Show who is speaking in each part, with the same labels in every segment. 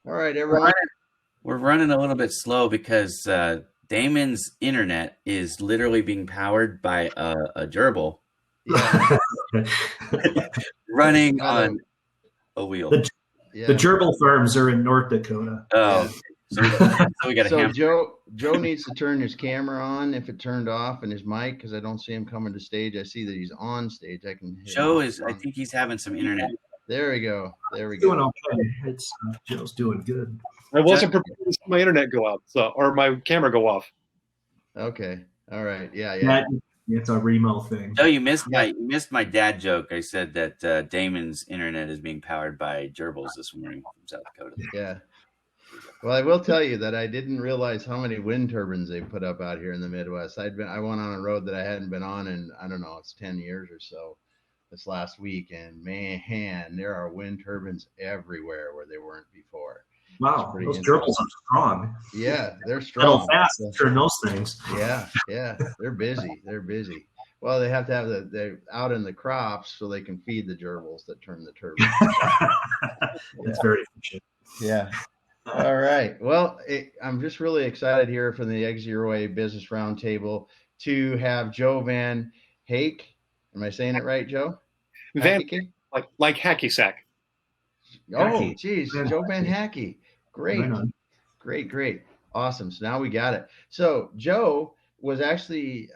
Speaker 1: All right, everyone.
Speaker 2: We're running a little bit slow because Damon's internet is literally being powered by a gerbil
Speaker 1: Yeah.
Speaker 2: running
Speaker 1: By the
Speaker 2: on a wheel.
Speaker 3: The
Speaker 1: yeah.
Speaker 3: gerbil farms are in North Dakota.
Speaker 2: Oh,
Speaker 1: Yeah.
Speaker 2: so we got a
Speaker 1: So
Speaker 2: hammer.
Speaker 1: Joe needs to turn his camera on if it turned off, and his mic because I don't see him coming to stage. I see that he's on stage. I can hear
Speaker 2: Joe
Speaker 1: him.
Speaker 2: is, I think he's having some internet.
Speaker 1: There we go. There we
Speaker 3: Doing
Speaker 1: go.
Speaker 3: okay. It's Joe's doing good.
Speaker 4: I wasn't prepared to see my internet go out, or my camera go off.
Speaker 1: Okay. All right. Yeah.
Speaker 3: It's a Remo thing.
Speaker 2: Joe, you missed my dad joke. I said that Damon's internet is being powered by gerbils this morning from South Dakota.
Speaker 1: Yeah. Well, I will tell you that I didn't realize how many wind turbines they put up out here in the Midwest. I went on a road that I hadn't been on in, I don't know, it's 10 years or so this last week. And man, there are wind turbines everywhere where they weren't before.
Speaker 3: Wow, those gerbils are strong.
Speaker 1: Yeah, they're strong.
Speaker 3: Fast turn those things.
Speaker 1: Yeah, they're busy. They're busy. Well, they have to have they're out in the crops so they can feed the gerbils that turn the turbines.
Speaker 3: That's very efficient.
Speaker 1: Yeah. All right. Well, I'm just really excited here from the Exit Your Way Business Roundtable to have Joe Van Haecke. Am I saying it right, Joe?
Speaker 4: Van, like hacky sack.
Speaker 1: Oh, geez, Joe Van Haecke. Great. Awesome. So now we got it. So Joe was actually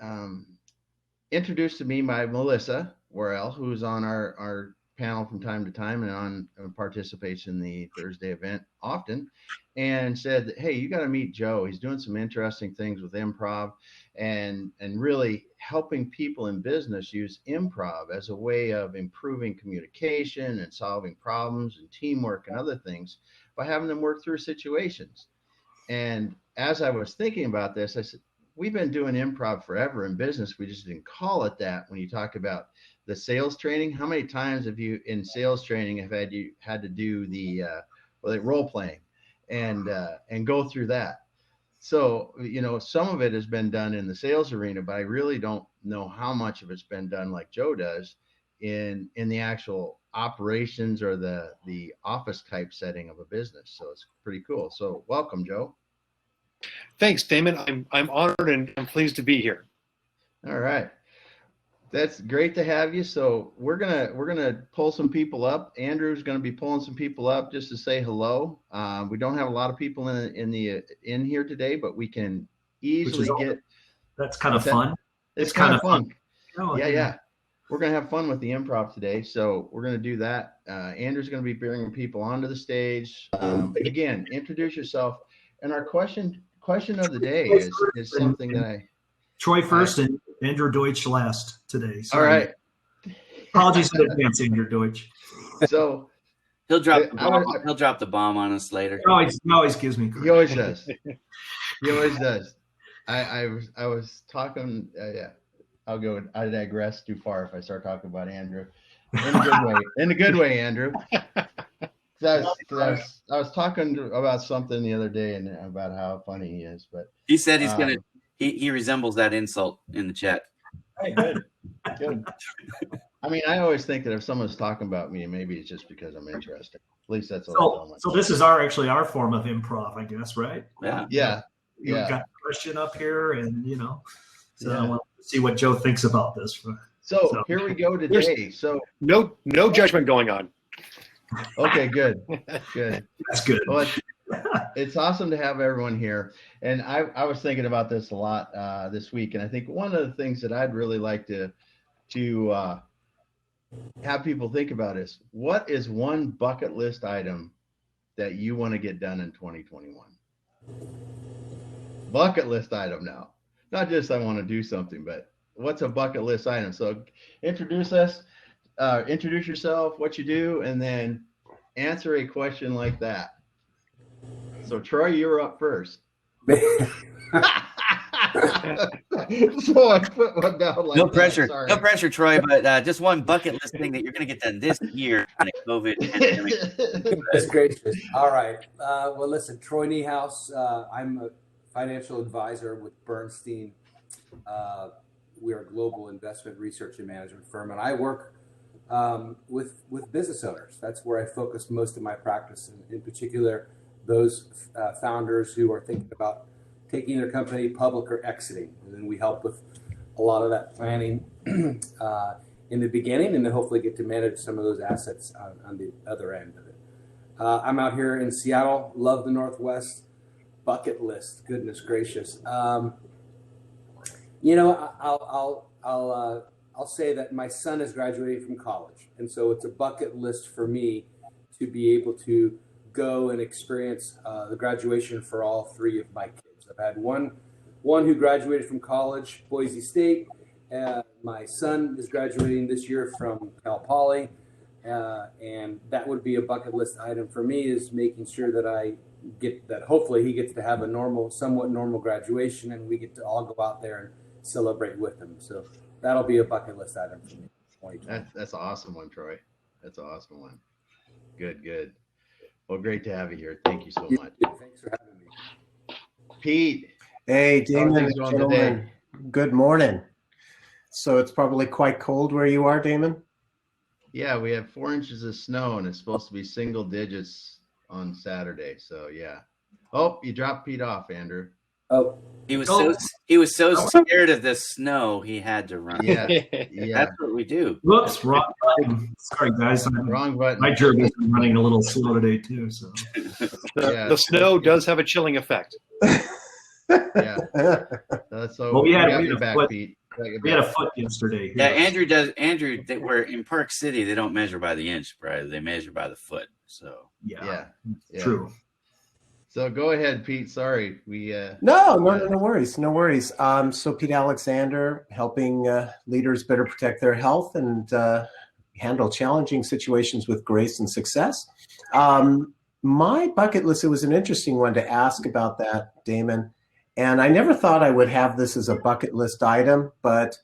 Speaker 1: introduced to me by Melissa Worrell, who's on our panel from time to time and participates in the Thursday event often, and said, hey, you got to meet Joe. He's doing some interesting things with improv and really helping people in business use improv as a way of improving communication and solving problems and teamwork and other things by having them work through situations. And as I was thinking about this, I said, we've been doing improv forever in business. We just didn't call it that. When you talk about the sales training, how many times have you in sales training have had to do the role playing and go through that? So, some of it has been done in the sales arena, but I really don't know how much of it's been done like Joe does in the actual operations or the office type setting of a business. So it's pretty cool. So welcome, Joe.
Speaker 4: Thanks, Damon. I'm honored and I'm pleased to be here.
Speaker 1: All right. That's great to have you. So we're gonna pull some people up. Andrew's gonna be pulling some people up just to say hello. We don't have a lot of people in here today, but we can easily get.
Speaker 3: That's kind of fun.
Speaker 1: It's kind of fun. Oh, yeah. We're gonna have fun with the improv today, so we're gonna do that. Andrew's gonna be bringing people onto the stage. Again, introduce yourself. And our question of the day is something that
Speaker 3: Troy first and Andrew Deutsch last today.
Speaker 1: Sorry. All right.
Speaker 3: Apologies in advance, Andrew Deutsch.
Speaker 1: So
Speaker 2: he'll drop the bomb on us later.
Speaker 3: He always gives me credit.
Speaker 1: He always does. He always does. I was talking. I'll go. I digress too far if I start talking about Andrew. In a good way. In a good way, Andrew. I was talking about something the other day and about how funny he is, but
Speaker 2: he said he's gonna. He resembles that insult in the chat.
Speaker 1: Hey, good. I mean, I always think that if someone's talking about me, maybe it's just because I'm interested. At least that's what I tell myself.
Speaker 3: So this is our form of improv, I guess, right?
Speaker 2: Yeah.
Speaker 3: You've got a question up here, and I want to see what Joe thinks about this.
Speaker 1: So here we go today. So
Speaker 4: no judgment going on.
Speaker 1: Okay, good.
Speaker 3: That's good.
Speaker 1: Well, it's awesome to have everyone here. And I was thinking about this a lot this week. And I think one of the things that I'd really like to have people think about is, what is one bucket list item that you want to get done in 2021? Bucket list item now. Not just I want to do something, but what's a bucket list item? So introduce yourself, what you do, and then answer a question like that. So Troy, you're up first.
Speaker 2: So I put one down like no pressure, no pressure, Troy. But just one bucket list thing that you're going to get done this year in a COVID pandemic.
Speaker 5: That's gracious. All right. Well, listen, Troy Niehaus. I'm a financial advisor with Bernstein. We are a global investment research and management firm, and I work with business owners. That's where I focus most of my practice, in particular, those founders who are thinking about taking their company public or exiting. And then we help with a lot of that planning in the beginning, and then hopefully get to manage some of those assets on the other end of it. I'm out here in Seattle, love the Northwest. Bucket list, goodness gracious. You know, I'll say that my son is graduating from college, and so it's a bucket list for me to be able to go and experience the graduation for all three of my kids. I've had one who graduated from college, Boise State. My son is graduating this year from Cal Poly, and that would be a bucket list item for me, is making sure that I get that. Hopefully he gets to have a somewhat normal graduation, and we get to all go out there and celebrate with him. So that'll be a bucket list item for me.
Speaker 1: That's an awesome one, Troy. That's an awesome one. Good. Well, great to have you here. Thank you so much.
Speaker 5: Thanks for having me.
Speaker 1: Pete.
Speaker 6: Hey, Damon.
Speaker 1: Today?
Speaker 6: Good morning. So it's probably quite cold where you are, Damon?
Speaker 1: Yeah, we have 4 inches of snow, and it's supposed to be single digits on Saturday. So yeah. Oh, you dropped Pete off, Andrew.
Speaker 5: Oh,
Speaker 2: he was so scared of the snow he had to run.
Speaker 1: Yeah.
Speaker 2: That's what we do.
Speaker 3: Whoops, wrong button. Sorry, guys.
Speaker 1: Wrong button.
Speaker 3: My gerbil's been running a little slow today too. So
Speaker 4: the snow does have a chilling effect.
Speaker 1: Yeah. So
Speaker 3: well, we had
Speaker 1: your back, Pete.
Speaker 3: We had a foot yesterday.
Speaker 2: Yeah, Andrew, we're in Park City. They don't measure by the inch, right? They measure by the foot. So
Speaker 1: yeah.
Speaker 3: True.
Speaker 1: So go ahead, Pete. Sorry,
Speaker 6: No worries. So Pete Alexander, helping leaders better protect their health and handle challenging situations with grace and success. My bucket list, it was an interesting one to ask about that, Damon. And I never thought I would have this as a bucket list item, but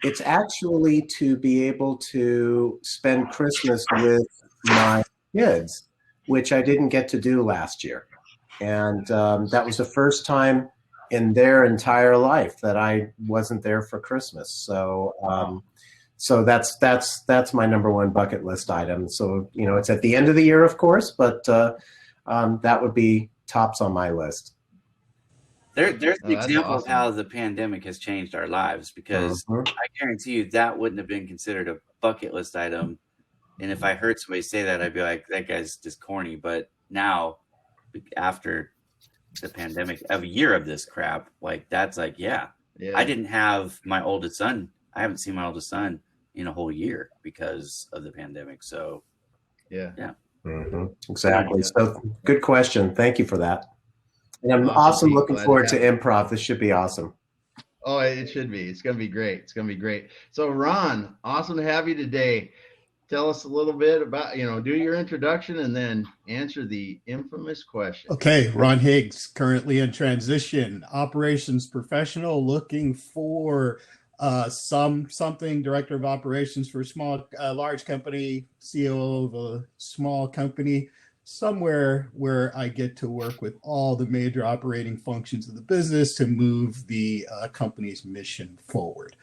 Speaker 6: it's actually to be able to spend Christmas with my kids, which I didn't get to do last year. And that was the first time in their entire life that I wasn't there for Christmas. So that's my number one bucket list item. So, you know, it's at the end of the year, of course, but that would be tops on my list.
Speaker 2: There's an example of how the pandemic has changed our lives, because I guarantee you that wouldn't have been considered a bucket list item. And if I heard somebody say that, I'd be like, that guy's just corny. But now, after the pandemic, of a year of this crap, like that's like, yeah. I didn't have my oldest son. I haven't seen my oldest son in a whole year because of the pandemic. So, yeah.
Speaker 6: Mm-hmm. Exactly. So good question. Thank you for that. And I'm awesome looking forward to Improv. This should be awesome.
Speaker 1: Oh, it should be. It's going to be great. So Ron, awesome to have you today. Tell us a little bit about, do your introduction and then answer the infamous question.
Speaker 7: Okay. Ron Higgs, currently in transition, operations professional, looking for something, director of operations for a large company, CEO of a small company, somewhere where I get to work with all the major operating functions of the business to move the company's mission forward.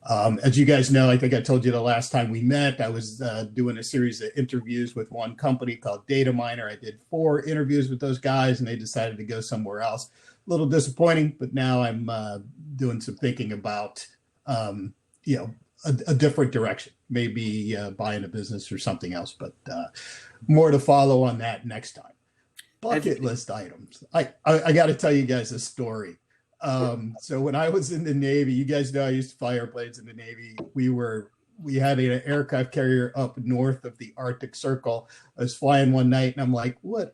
Speaker 7: As you guys know, I think I told you the last time we met, I was doing a series of interviews with one company called Data Miner. I did 4 interviews with those guys, and they decided to go somewhere else. A little disappointing, but now I'm doing some thinking about, a different direction, maybe buying a business or something else, but more to follow on that next time. Bucket list items. I got to tell you guys a story. So when I was in the Navy, you guys know I used to fly airplanes in the Navy. We had an aircraft carrier up north of the Arctic Circle. I was flying one night and I'm like, what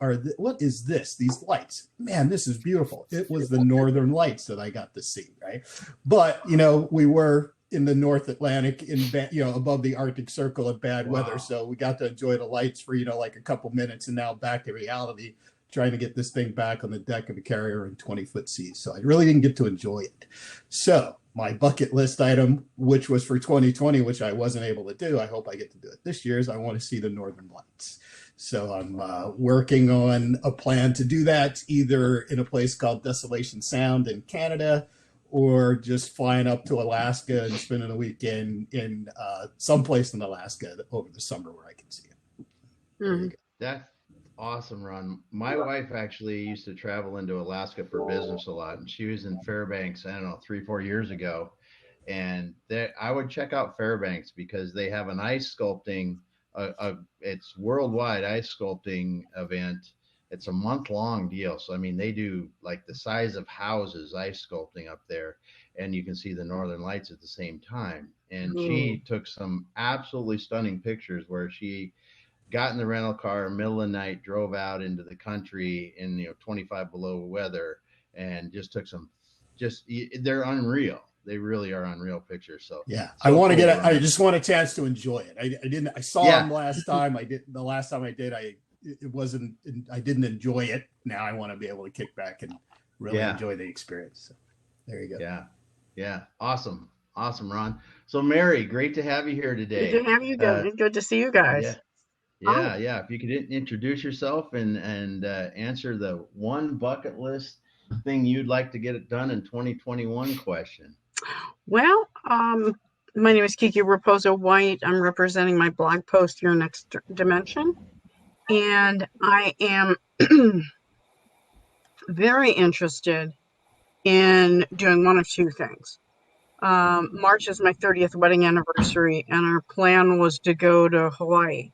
Speaker 7: is this? These lights, man, this is beautiful. It was the Northern Lights that I got to see. Right. But, we were in the North Atlantic above the Arctic Circle of bad weather. So we got to enjoy the lights for, like a couple minutes, and now back to reality, trying to get this thing back on the deck of a carrier in 20-foot seas. So I really didn't get to enjoy it. So my bucket list item, which was for 2020, which I wasn't able to do, I hope I get to do it this year, is I want to see the Northern Lights. So I'm working on a plan to do that, either in a place called Desolation Sound in Canada, or just flying up to Alaska and spending a weekend in someplace in Alaska over the summer where I can see it.
Speaker 1: Mm-hmm. awesome, Ron. My wife actually used to travel into Alaska for business a lot, and she was in Fairbanks, I don't know, 3-4 years ago. And I would check out Fairbanks because they have an ice sculpting, it's worldwide ice sculpting event. It's a month-long deal. So, I mean, they do like the size of houses ice sculpting up there, and you can see the Northern Lights at the same time. And she took some absolutely stunning pictures where she got in the rental car middle of the night, drove out into the country in 25 below weather, and just took some. They're unreal. They really are unreal pictures. So
Speaker 7: yeah, I want to get. I just want a chance to enjoy it. I didn't. I saw them last time. The last time I did, it wasn't. I didn't enjoy it. Now I want to be able to kick back and really enjoy the experience. So there you go.
Speaker 1: Yeah. Awesome, Ron. So Mary, great to have you here today.
Speaker 8: Good to have you guys. Good to see you guys.
Speaker 1: Yeah. If you could introduce yourself and answer the one bucket list thing you'd like to get it done in 2021 question.
Speaker 8: Well, my name is Kiki Raposo White. I'm representing my blog post, Your Next Dimension. And I am very interested in doing one of two things. March is my 30th wedding anniversary, and our plan was to go to Hawaii.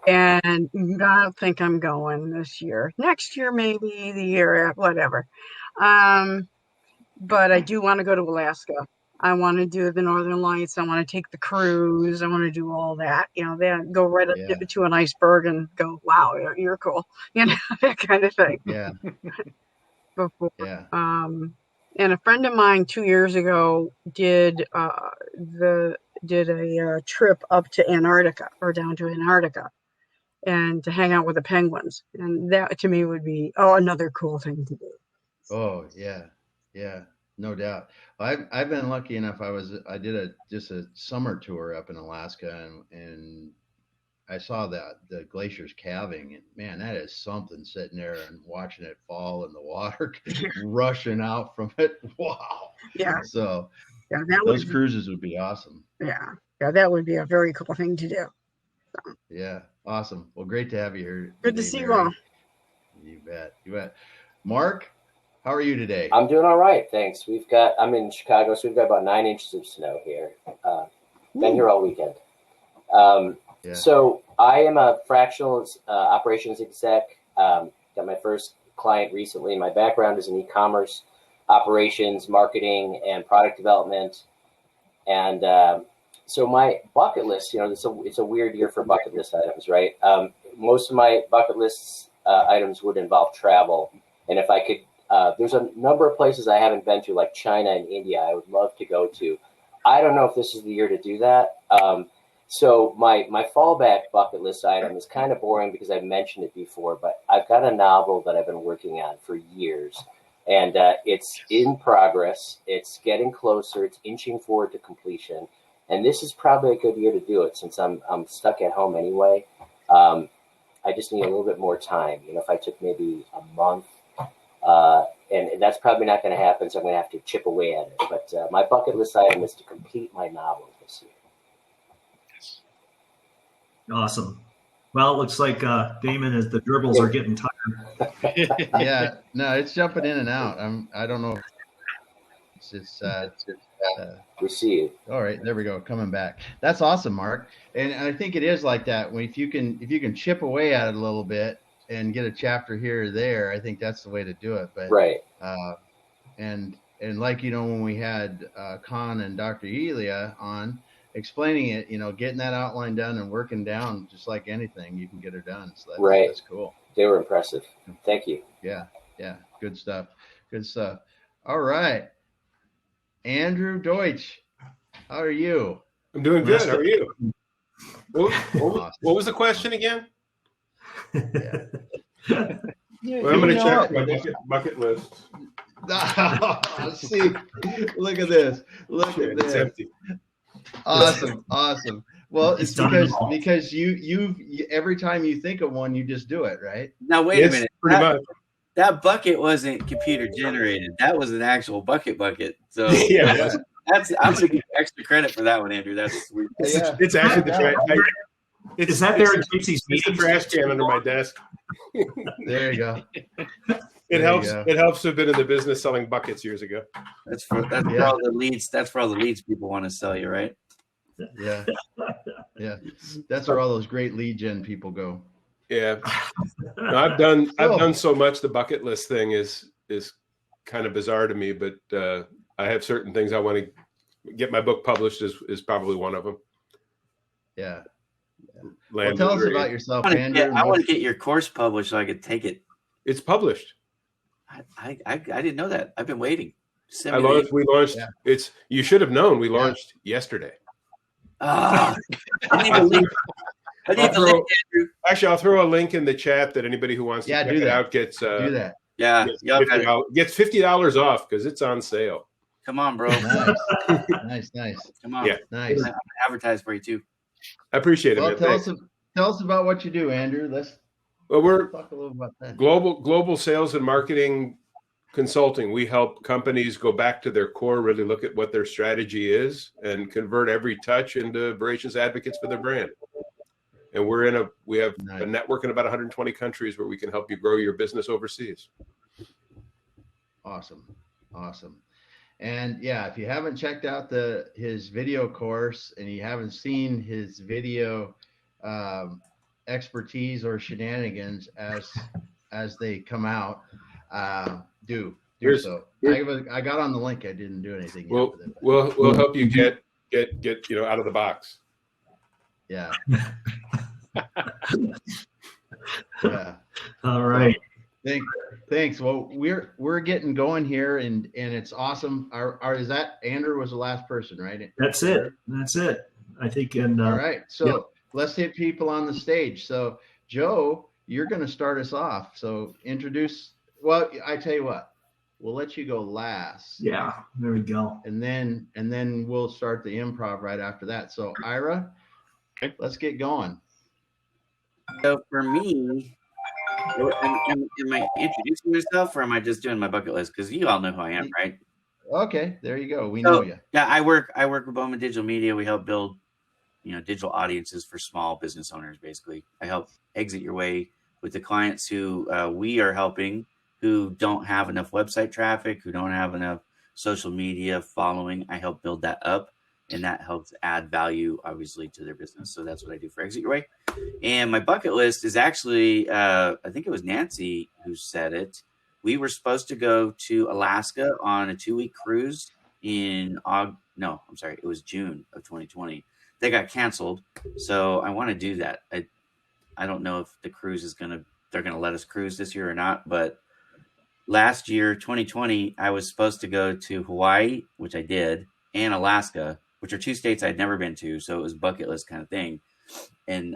Speaker 8: And I don't think I'm going this year. Next year, maybe the year, whatever. But I do want to go to Alaska. I want to do the Northern Lights. I want to take the cruise. I want to do all that. Then go right up to an iceberg and go, wow, you're cool. That kind of thing.
Speaker 1: Yeah.
Speaker 8: Before. Yeah. And a friend of mine 2 years ago did a trip up to Antarctica or down to Antarctica and to hang out with the penguins. And that to me would be another cool thing to do.
Speaker 1: Oh, yeah, no doubt. I've been lucky enough. I did just a summer tour up in Alaska, and I saw the glaciers calving, and man, that is something sitting there and watching it fall in the water, rushing out from it. Wow.
Speaker 8: Yeah.
Speaker 1: So those cruises would be awesome.
Speaker 8: Yeah, that would be a very cool thing to do. So.
Speaker 1: Yeah, awesome. Well, great to have you here.
Speaker 8: Good to see you all.
Speaker 1: You bet. Mark, how are you today?
Speaker 9: I'm doing all right, thanks. I'm in Chicago, so we've got about 9 inches of snow here. Been here all weekend. So I am a fractional operations exec. Got my first client recently. My background is in e-commerce, operations, marketing, and product development. And so my bucket list, it's a weird year for bucket list items, right? Most of my bucket list items would involve travel. And if I could, there's a number of places I haven't been to, like China and India, I would love to go to. I don't know if this is the year to do that. So my fallback bucket list item is kind of boring because I've mentioned it before, but I've got a novel that I've been working on for years, and it's in progress. It's getting closer. It's inching forward to completion, and this is probably a good year to do it since I'm stuck at home anyway. I just need a little bit more time. If I took maybe a month, and that's probably not going to happen, so I'm going to have to chip away at it. But my bucket list item is to complete my novel this year.
Speaker 3: Awesome. Well, it looks like Damon, as the dribbles are getting tired.
Speaker 1: Yeah, no, it's jumping in and out. I don't know.
Speaker 9: We see you.
Speaker 1: All right, there we go. Coming back. That's awesome, Mark. And I think it is like that. If you can chip away at it a little bit and get a chapter here or there, I think that's the way to do it. But
Speaker 9: right.
Speaker 1: And like when we had Con and Dr. Elia on, explaining it, getting that outline done and working down, just like anything, you can get her done. So that's cool.
Speaker 9: They were impressive. Thank you.
Speaker 1: Yeah. Good stuff. All right. Andrew Deutsch, how are you?
Speaker 10: I'm doing good. How are you? What was the question again?
Speaker 1: Yeah.
Speaker 10: Well, I'm going to check my bucket list.
Speaker 1: See, look at this.
Speaker 10: It's empty.
Speaker 1: Awesome. Well, it's because you every time you think of one, you just do it, right?
Speaker 2: Now wait a minute.
Speaker 10: Pretty much.
Speaker 2: That bucket wasn't computer generated. That was an actual bucket. So
Speaker 10: yeah,
Speaker 2: I'm going to give extra credit for that one, Andrew. That's sweet.
Speaker 10: It's actually the
Speaker 3: Is that there in Casey's
Speaker 10: It's the
Speaker 3: meetings?
Speaker 10: trash can under my desk.
Speaker 1: There you go.
Speaker 10: It helps. It helps to have been in the business selling buckets years ago.
Speaker 2: That's for all the leads. That's for all the leads people want to sell you, right?
Speaker 1: Yeah. Yeah. That's where all those great lead gen people go.
Speaker 10: Yeah. No, I've done so much. The bucket list thing is kind of bizarre to me, but I have certain things I want to get. My book published is probably one of them.
Speaker 1: Yeah. Well, tell us about yourself, Andrew.
Speaker 2: I want to get your course published so I could take it.
Speaker 10: It's published.
Speaker 2: I didn't know that. I've been waiting.
Speaker 10: We launched. Yeah. You should have known. We launched yesterday.
Speaker 2: I need the link.
Speaker 10: Actually, I'll throw a link in the chat that anybody who wants to check it out gets.
Speaker 1: Do that.
Speaker 2: Yeah,
Speaker 10: gets $50 off because it's on sale.
Speaker 2: Come on, bro.
Speaker 1: Nice.
Speaker 2: Come on.
Speaker 10: Yeah.
Speaker 1: Nice.
Speaker 2: I'm advertise for you too.
Speaker 10: I appreciate it.
Speaker 1: Well,
Speaker 10: man.
Speaker 1: tell us about what you do, Andrew.
Speaker 10: We're
Speaker 1: talk a little about that.
Speaker 10: Global sales and marketing consulting. We help companies go back to their core, really look at what their strategy is, and convert every touch into voracious advocates for their brand. And we have a network in about 120 countries where we can help you grow your business overseas.
Speaker 1: Awesome. And yeah, if you haven't checked out his video course and you haven't seen his video expertise or shenanigans as they come out, do so. I got on the link. I didn't do anything.
Speaker 10: We'll help you get out of the box.
Speaker 1: Yeah. Yeah.
Speaker 3: All right.
Speaker 1: Thanks. Well, we're getting going here, and it's awesome. Is that Andrew was the last person, right?
Speaker 3: That's it. I think. And
Speaker 1: all right. So let's hit people on the stage. So Joe, you're going to start us off. So introduce. Well, I tell you what, we'll let you go last.
Speaker 3: Yeah. There we go.
Speaker 1: And then we'll start the improv right after that. So Ira, let's get going.
Speaker 2: So for me, am I introducing myself or am I just doing my bucket list? Because you all know who I am, right?
Speaker 1: Okay, there you go. We know you.
Speaker 2: Yeah, I work with Bowman Digital Media. We help build, digital audiences for small business owners. Basically, I help exit your way with the clients who we are helping, who don't have enough website traffic, who don't have enough social media following. I help build that up, and that helps add value, obviously, to their business. So that's what I do for Exit Your Way. And my bucket list is actually, I think it was Nancy who said it. We were supposed to go to Alaska on a 2-week cruise it was June of 2020. They got canceled. So I want to do that. I don't know if the cruise they're going to let us cruise this year or not, but last year, 2020, I was supposed to go to Hawaii, which I did, and Alaska, which are 2 states I'd never been to. So it was bucket list kind of thing. And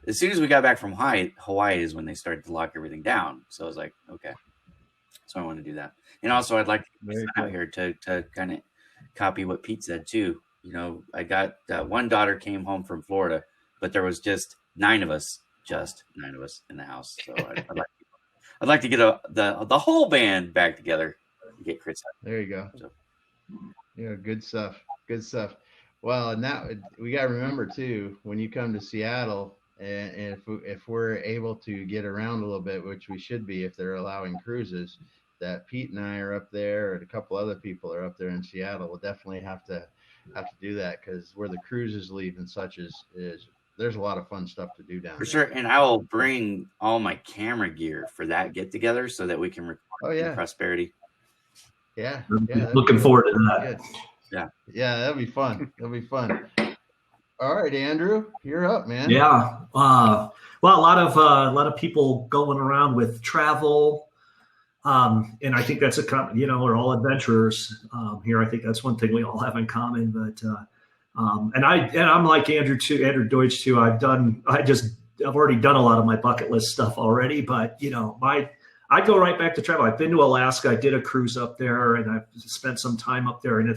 Speaker 2: as soon as we got back from Hawaii is when they started to lock everything down. So I was like, okay. So I want to do that. And also I'd like to get out here to kind of copy what Pete said too. I got one daughter came home from Florida, but there was just 9 of us in the house. So I'd like to get the whole band back together and get Chris out.
Speaker 1: There you go. So. Yeah, good stuff. Well, and that we got to remember too, when you come to Seattle, and if we're able to get around a little bit, which we should be if they're allowing cruises, that Pete and I are up there, and a couple other people are up there in Seattle. We'll definitely have to do that, because where the cruises leave and such is there's a lot of fun stuff to do down there.
Speaker 2: For sure, and I will bring all my camera gear for that get together so that we can record prosperity.
Speaker 1: Yeah,
Speaker 3: looking forward to that.
Speaker 1: Good. Yeah, that'll be fun. All right, Andrew, you're up, man.
Speaker 3: Yeah. Well, a lot of people going around with travel, and I think that's we're all adventurers here. I think that's one thing we all have in common. But and I'm like Andrew Deutsch too. I've already done a lot of my bucket list stuff already. But I go right back to travel. I've been to Alaska. I did a cruise up there, and I've spent some time up there, and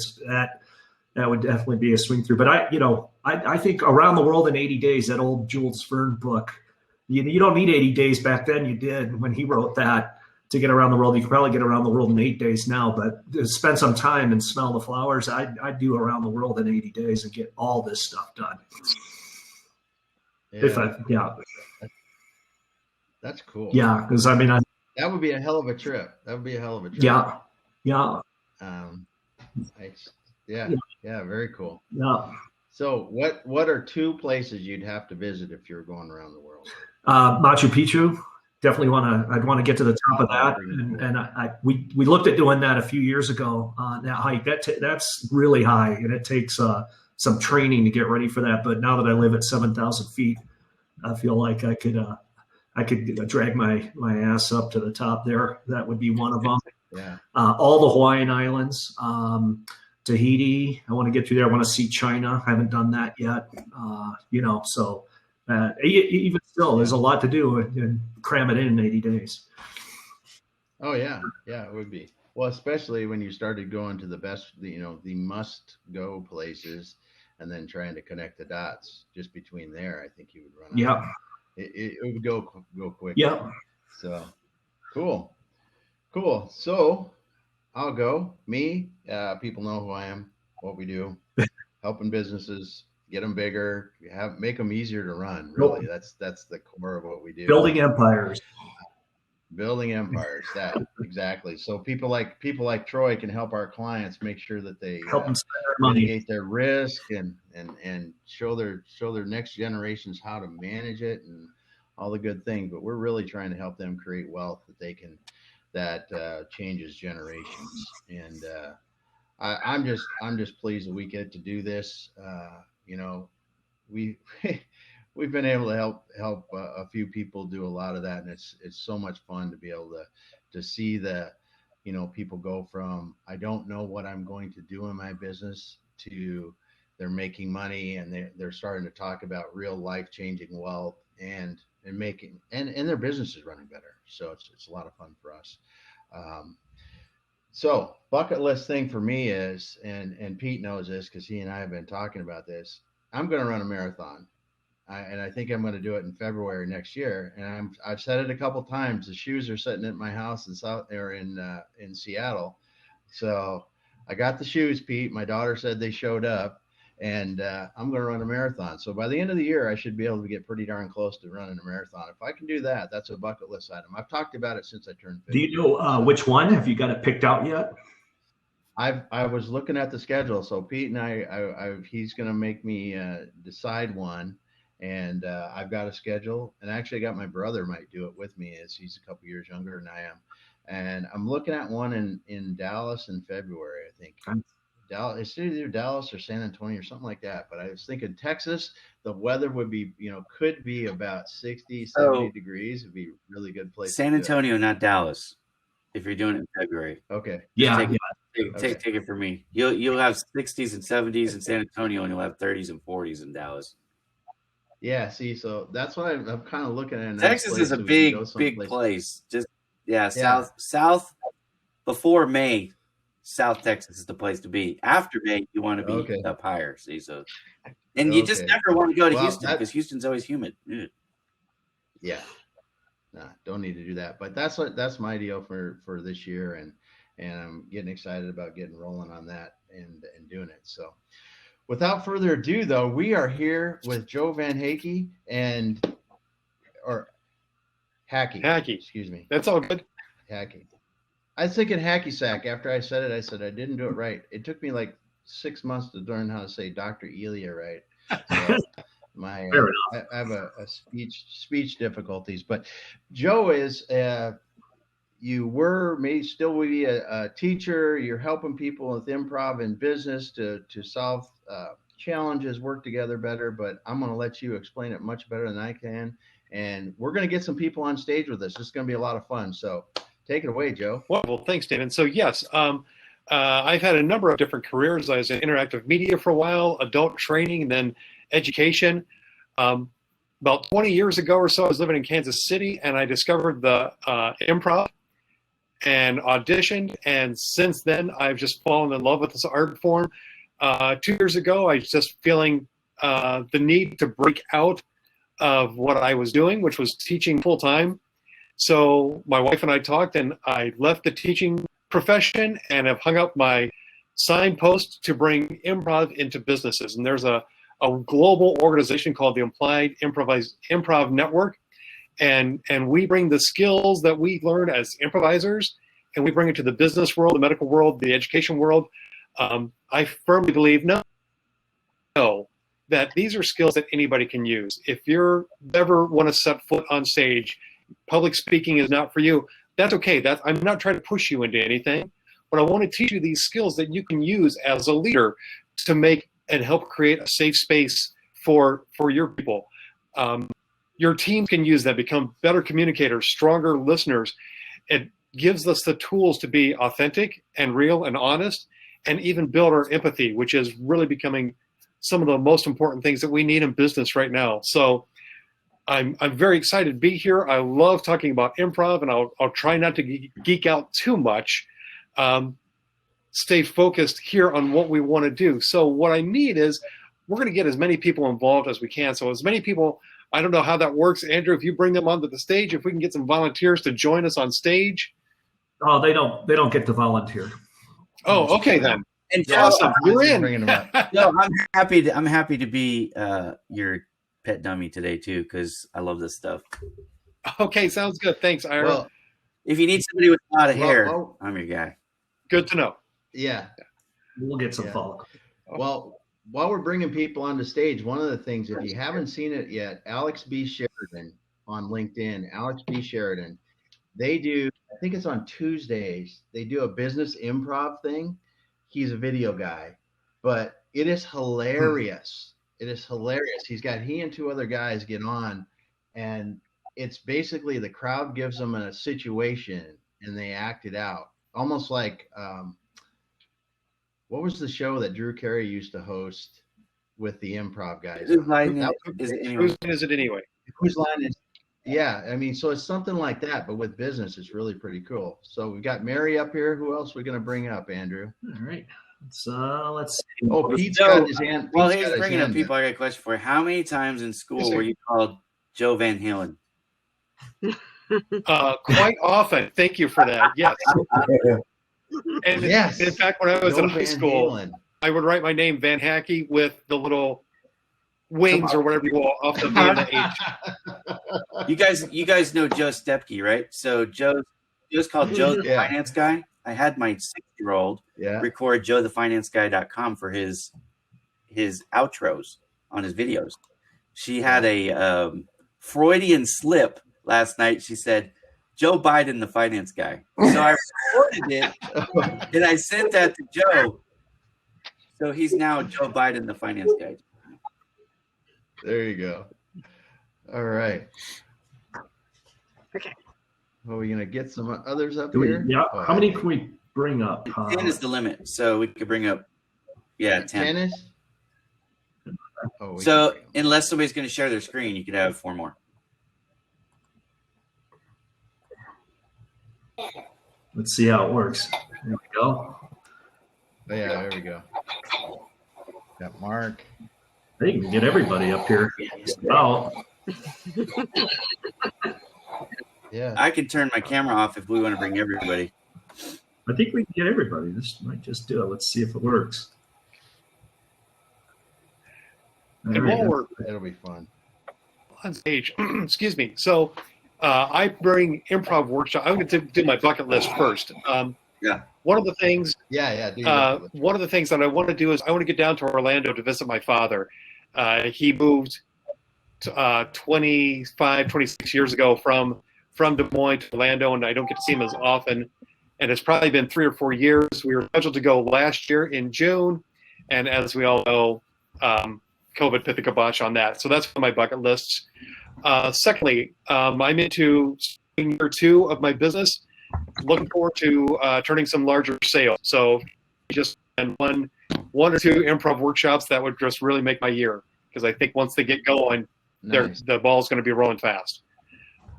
Speaker 3: that would definitely be a swing through. But I think Around the World in 80 Days, that old Jules Verne book, you don't need 80 days back then. You did when he wrote that to get around the world. You can probably get around the world in 8 days now, but to spend some time and smell the flowers, I'd do Around the World in 80 days and get all this stuff done. Yeah.
Speaker 1: That's cool.
Speaker 3: Yeah, because I mean,
Speaker 1: that would be a hell of a trip. That would be a hell of a trip.
Speaker 3: Yeah. Yeah.
Speaker 1: Yeah, very cool.
Speaker 3: Yeah.
Speaker 1: So what are 2 places you'd have to visit if you're going around the world?
Speaker 3: Machu Picchu. Definitely I'd want to get to the top of that. And we looked at doing that a few years ago. That hike, that's really high, and it takes some training to get ready for that. But now that I live at 7,000 feet, I feel like I could drag my ass up to the top there. That would be one of them.
Speaker 1: Yeah.
Speaker 3: All the Hawaiian Islands, Tahiti. I want to get to there. I want to see China. I haven't done that yet. So even still, there's a lot to do and cram it in 80 days.
Speaker 1: Oh yeah. Yeah, it would be. Well, especially when you started going to the best, the must go places and then trying to connect the dots just between there. I think you would run.
Speaker 3: Yeah.
Speaker 1: It would go quick.
Speaker 3: Yeah.
Speaker 1: So cool. So I'll go. Me, people know who I am, what we do, helping businesses get them bigger, make them easier to run. Really, that's the core of what we do.
Speaker 3: Building empires.
Speaker 1: That exactly. So people like Troy can help our clients make sure that they
Speaker 3: help them spend their money,
Speaker 1: mitigate their risk, and show their next generations how to manage it and all the good things. But we're really trying to help them create wealth that changes generations. And I'm just pleased that we get to do this. We've been able to help a few people do a lot of that, and it's so much fun to be able to see the people go from I don't know what I'm going to do in my business to they're making money and they're starting to talk about real life-changing wealth and making and their business is running better. So it's a lot of fun for us. So bucket list thing for me is, and Pete knows this because he and I have been talking about this. I'm going to run a marathon. And I think I'm going to do it in February next year. And I've said it a couple times. The shoes are sitting at my house in Seattle. So I got the shoes, Pete. My daughter said they showed up, and I'm going to run a marathon. So by the end of the year, I should be able to get pretty darn close to running a marathon. If I can do that, that's a bucket list item. I've talked about it since I turned 50.
Speaker 3: Do you know which one? Have you got it picked out yet?
Speaker 1: I was looking at the schedule. So Pete and he's going to make me decide one. And I've got a schedule, and actually I got my brother might do it with me as he's a couple years younger than I am. And I'm looking at one in Dallas in February, I think. It's either Dallas or San Antonio or something like that. But I was thinking Texas, the weather would be, could be about 60, 70 degrees. It'd be a really good place.
Speaker 2: San Antonio, not Dallas, if you're doing it in February.
Speaker 1: Okay.
Speaker 2: Take it from me. You'll have 60s and 70s in San Antonio, and you'll have 30s and 40s in Dallas.
Speaker 1: Yeah, see, so that's what I'm kind of looking at.
Speaker 2: Texas is a big place. Just south before May, South Texas is the place to be. After May, you want to be up higher. See, so you just never want to go to Houston because Houston's always humid. Ugh.
Speaker 1: Yeah, don't need to do that. But that's my deal for this year, and I'm getting excited about getting rolling on that and doing it. So. Without further ado, though, we are here with Joe Van Haecke or Haecke.
Speaker 4: Haecke.
Speaker 1: Excuse me.
Speaker 4: That's all good.
Speaker 1: Haecke. I was thinking hacky sack. After I said it, I said I didn't do it right. It took me like 6 months to learn how to say Dr. Elia right. So I have a speech difficulties. But Joe is may still be a teacher. You're helping people with improv and business to solve challenges, work together better. But I'm going to let you explain it much better than I can. And we're going to get some people on stage with us. It's going to be a lot of fun. So take it away, Joe.
Speaker 4: Well, thanks, Damon. So yes, I've had a number of different careers. I was in interactive media for a while, adult training, and then education. About 20 years ago or so, I was living in Kansas City, and I discovered the improv and auditioned. And since then, I've just fallen in love with this art form. 2 years ago, I was just feeling the need to break out of what I was doing, which was teaching full time. So my wife and I talked, and I left the teaching profession and have hung up my signpost to bring improv into businesses. And there's a a global organization called the Applied Improv Network. And we bring the skills that we learn as improvisers, and we bring it to the business world, the medical world, the education world. I firmly believe that these are skills that anybody can use. If you ever want to set foot on stage, public speaking is not for you, that's okay. I'm not trying to push you into anything, but I want to teach you these skills that you can use as a leader to make and help create a safe space for your people. Your team can use that, become better communicators, stronger listeners. It gives us the tools to be authentic and real and honest, and even build our empathy, which is really becoming some of the most important things that we need in business right now. So I'm very excited to be here. I love talking about improv, and I'll try not to geek out too much. Stay focused here on what we want to do. So what I need is we're going to get as many people involved as we can. So as many people, I don't know how that works. Andrew, if you bring them onto the stage, if we can get some volunteers to join us on stage.
Speaker 3: Oh, they don't get to volunteer.
Speaker 4: Oh, okay then.
Speaker 2: And Joe,
Speaker 4: awesome. You're in.
Speaker 2: No, I'm happy to be your pet dummy today too, because I love this stuff.
Speaker 4: Okay, sounds good. Thanks, Ira.
Speaker 1: Well,
Speaker 2: if you need somebody with a lot of hair, I'm your guy.
Speaker 4: Good to know.
Speaker 1: Yeah.
Speaker 3: We'll get some follow.
Speaker 1: Well, while we're bringing people on the stage, one of the things, if you haven't seen it yet, Alex B. Sheridan on LinkedIn, Alex B. Sheridan, they do, I think it's on Tuesdays, they do a business improv thing. He's a video guy, but it is hilarious. It is hilarious. He and two other guys get on, and it's basically the crowd gives them a situation and they act it out. Almost like, what was the show that Drew Carey used to host with the improv guys?
Speaker 2: Whose line is
Speaker 4: it anyway?
Speaker 1: Whose line is? Yeah, I mean, so it's something like that, but with business, it's really pretty cool. So we've got Mary up here. Who else are we going to bring up, Andrew?
Speaker 3: All right. Let's see.
Speaker 1: Oh, Pete's got his hand.
Speaker 2: Well, he's bringing up people. I got a question for you. How many times in school were you called Joe Van Halen?
Speaker 4: Quite often. Thank you for that. Yes. And
Speaker 1: yes.
Speaker 4: In fact, when I was
Speaker 1: Joe
Speaker 4: in high
Speaker 1: Van
Speaker 4: school,
Speaker 1: Halen.
Speaker 4: I would write my name Van Haecke with the little wings or whatever you call off the V and the H.
Speaker 2: You guys know Joe Stepke, right? So Joe's called Joe the Finance Guy. I had my 6-year-old record joethefinanceguy.com for his outros on his videos. She had a Freudian slip last night. She said, Joe Biden, the finance guy. So I recorded it and I sent that to Joe. So he's now Joe Biden, the finance guy.
Speaker 1: There you go. All right.
Speaker 8: Okay.
Speaker 1: Well, we're going to get some others up here.
Speaker 3: Yeah. How many can we bring up?
Speaker 2: 10 is the limit. So we could bring up, 10.
Speaker 1: 10 is?
Speaker 2: So unless somebody's going to share their screen, you could have 4 more.
Speaker 3: Let's see how it works. There we go.
Speaker 1: Oh, yeah, there we go. Got Mark.
Speaker 3: I think we can get everybody up here. Oh.
Speaker 1: Yeah.
Speaker 2: I can turn my camera off if we want to bring everybody.
Speaker 3: I think we can get everybody. This might just do it. Let's see if it works.
Speaker 4: And while we're
Speaker 1: it'll be fun
Speaker 4: on stage, excuse me. So I bring improv workshop. I'm going to do my bucket list first. One of the things. One of the things that I want to do is I want to get down to Orlando to visit my father. He moved 26 years ago from Des Moines to Orlando, and I don't get to see him as often. And it's probably been 3 or 4 years. We were scheduled to go last year in June, and as we all know, COVID put the kibosh on that. So that's one of my bucket lists. Secondly, I'm into year 2 of my business. Looking forward to turning some larger sales. So just one or 2 improv workshops that would just really make my year, because I think once they get going, the ball's going to be rolling fast.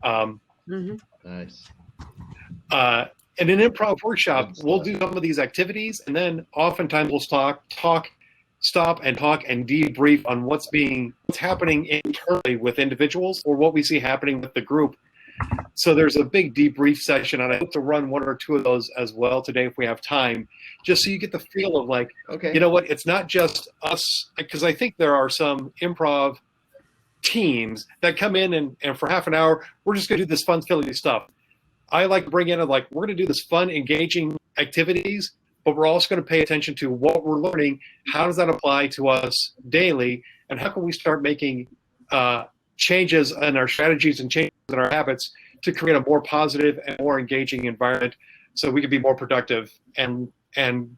Speaker 1: Nice.
Speaker 4: In an improv workshop, we'll do some of these activities, and then oftentimes we'll stop and talk and debrief on what's happening internally with individuals, or what we see happening with the group. So there's a big debrief session, and I hope to run one or two of those as well today if we have time, just so you get the feel of like,
Speaker 1: Okay.
Speaker 4: you know what, it's not just us, because I think there are some improv teams that come in and for half an hour, we're just going to do this fun, silly stuff. I like to bring in like, we're going to do this fun, engaging activities, but we're also going to pay attention to what we're learning. How does that apply to us daily? And how can we start making changes in our strategies and changes in our habits to create a more positive and more engaging environment so we can be more productive and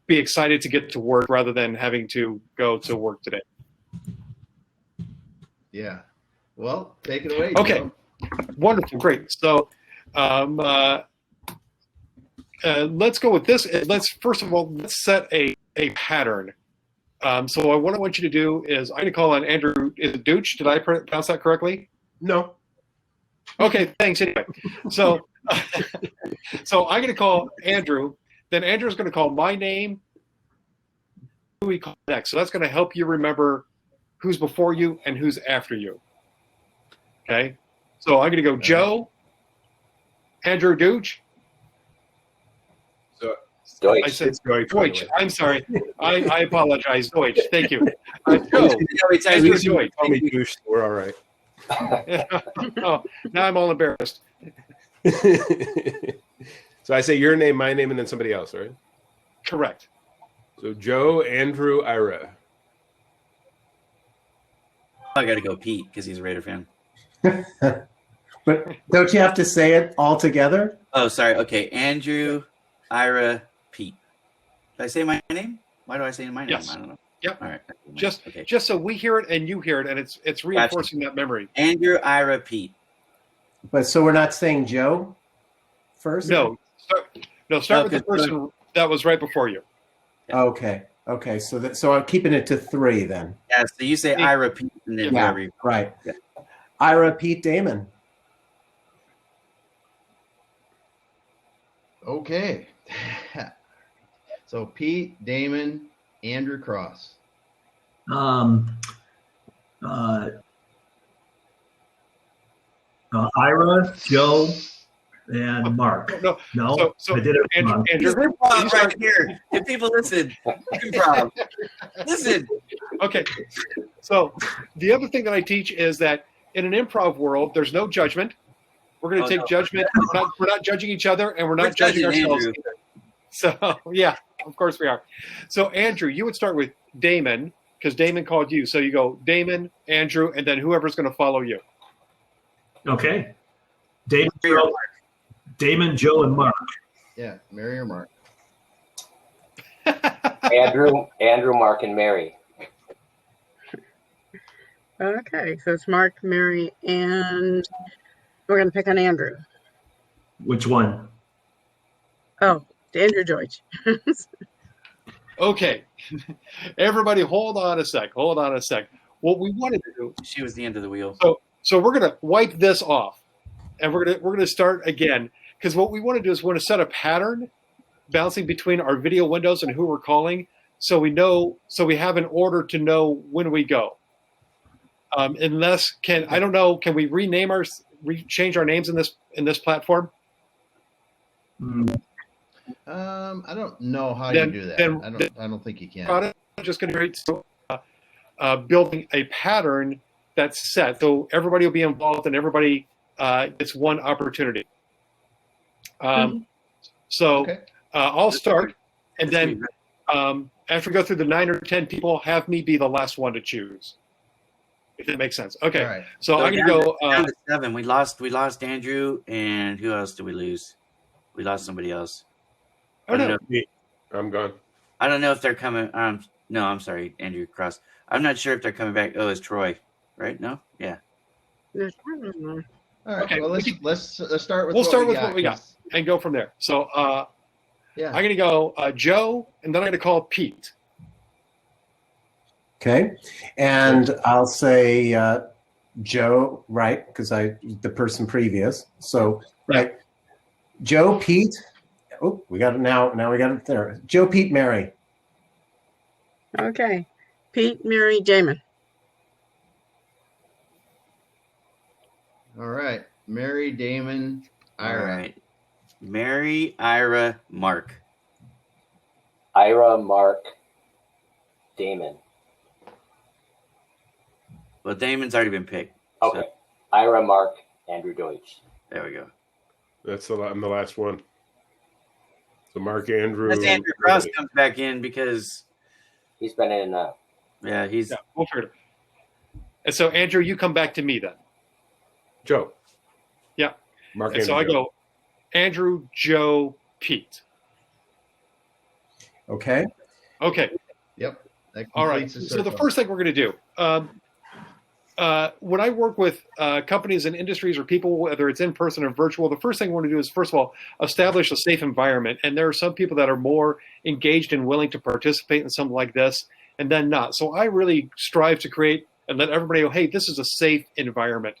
Speaker 4: be excited to get to work rather than having to go to work today.
Speaker 1: Yeah. Well, take it away.
Speaker 4: Okay.
Speaker 1: Joe.
Speaker 4: Wonderful. Great. So let's go with this. First of all, let's set a pattern. So what I want you to do is I'm going to call on Andrew. Is it Dooch? Did I pronounce that correctly?
Speaker 10: No.
Speaker 4: Okay, thanks. Anyway, so so I'm going to call Andrew. Then Andrew's going to call my name. Who we call next? So that's going to help you remember who's before you and who's after you. Okay. So I'm going to go Joe, Andrew, Dooch.
Speaker 10: So
Speaker 9: Deutsch.
Speaker 4: I said
Speaker 10: it's Deutsch.
Speaker 4: Deutsch. I'm sorry. I apologize. Deutsch. Thank you. Joe.
Speaker 10: At least you call me douche. We're all right.
Speaker 4: Oh, now I'm all embarrassed.
Speaker 10: So I say your name, my name, and then somebody else, right?
Speaker 4: Correct.
Speaker 10: So Joe, Andrew, Ira.
Speaker 2: I got to go Pete because he's a Raider fan.
Speaker 6: But don't you have to say it all together?
Speaker 2: Oh, sorry. Okay. Andrew, Ira, Pete. Did I say my name? Why do I say my name?
Speaker 4: Yes.
Speaker 2: I don't know.
Speaker 4: Yep.
Speaker 2: All right.
Speaker 4: Just so we hear it and you hear it, and it's reinforcing that memory.
Speaker 2: Andrew, Ira, Pete.
Speaker 6: But so we're not saying Joe first?
Speaker 4: No. Start with the person that was right before you.
Speaker 6: Okay. So I'm keeping it to 3 then.
Speaker 2: Yeah. So you say Ira, Pete, and then whoever you.
Speaker 6: Right. Yeah. Ira, Pete, Damon.
Speaker 1: Okay. So Pete, Damon, Andrew, Cross.
Speaker 3: Ira, Joe, and Mark. No,
Speaker 4: So
Speaker 3: I did it.
Speaker 4: Andrew,
Speaker 2: It's improv right here. If people listen, improv. Listen.
Speaker 4: Okay. So the other thing that I teach is that in an improv world, there's no judgment. We're going to take judgment. We're not judging each other, and we're not judging ourselves either. So, yeah, of course we are. So, Andrew, you would start with Damon because Damon called you. So you go Damon, Andrew, and then whoever's going to follow you.
Speaker 3: Okay. Damon, Joe, and Mark.
Speaker 1: Yeah, Mary or Mark.
Speaker 9: Andrew, Mark, and Mary.
Speaker 8: Okay, so it's Mark, Mary, and we're going to pick on Andrew.
Speaker 3: Which one?
Speaker 8: Oh, Andrew Deutsch.
Speaker 4: Okay. Everybody hold on a sec. What we wanted to do.
Speaker 2: She was the end of the wheel.
Speaker 4: So we're going to wipe this off, and we're going to start again, because what we want to do is we want to set a pattern bouncing between our video windows and who we're calling, so we have an order to know when we go. I don't know, can we change our names in this platform?
Speaker 1: I don't know how you do that. I don't think you can.
Speaker 4: I'm just going to building a pattern that's set, so everybody will be involved and everybody gets one opportunity. So I'll start, and then after we go through the 9 or 10 people, have me be the last one to choose. If that makes sense. Okay.
Speaker 1: Right.
Speaker 4: So I'm gonna go
Speaker 2: down to 7. We lost Andrew, and who else did we lose? We lost somebody else.
Speaker 4: Oh no.
Speaker 10: I'm gone.
Speaker 2: I don't know if they're coming. No, I'm sorry, Andrew Cross. I'm not sure if they're coming back. Oh, it's Troy, right? No, yeah.
Speaker 1: All right.
Speaker 4: Okay.
Speaker 1: Well, let's start with.
Speaker 4: We'll start with what we got and go from there. So I'm gonna go Joe, and then I'm gonna call Pete.
Speaker 6: Okay. And I'll say Joe, right? Because the person previous. So, right. Joe, Pete. Oh, we got it now. Now we got it there. Joe, Pete, Mary.
Speaker 8: Okay. Pete, Mary, Damon.
Speaker 1: All right. Mary, Damon, Ira.
Speaker 2: All right. Mary, Ira, Mark.
Speaker 9: Ira, Mark, Damon.
Speaker 2: Well, Damon's already been picked.
Speaker 9: Okay.
Speaker 2: So
Speaker 9: Ira, Mark, Andrew Deutsch.
Speaker 2: there we go.
Speaker 10: I'm the last one. So Mark, Andrew.
Speaker 2: Unless Andrew Krause comes back in because
Speaker 9: he's been in.
Speaker 2: Yeah, he's.
Speaker 4: Yeah, we'll figure it. And so, Andrew, you come back to me then.
Speaker 10: Joe.
Speaker 4: Yeah.
Speaker 10: Mark.
Speaker 4: And
Speaker 10: Andrew,
Speaker 4: so I
Speaker 10: Joe.
Speaker 4: go Andrew, Joe, Pete.
Speaker 6: Okay.
Speaker 4: Okay.
Speaker 1: Yep.
Speaker 4: All right. So the first thing we're going to do, when I work with companies and industries or people, whether it's in person or virtual, the first thing we want to do is, first of all, establish a safe environment. And there are some people that are more engaged and willing to participate in something like this, and then not. So I really strive to create and let everybody know, hey, this is a safe environment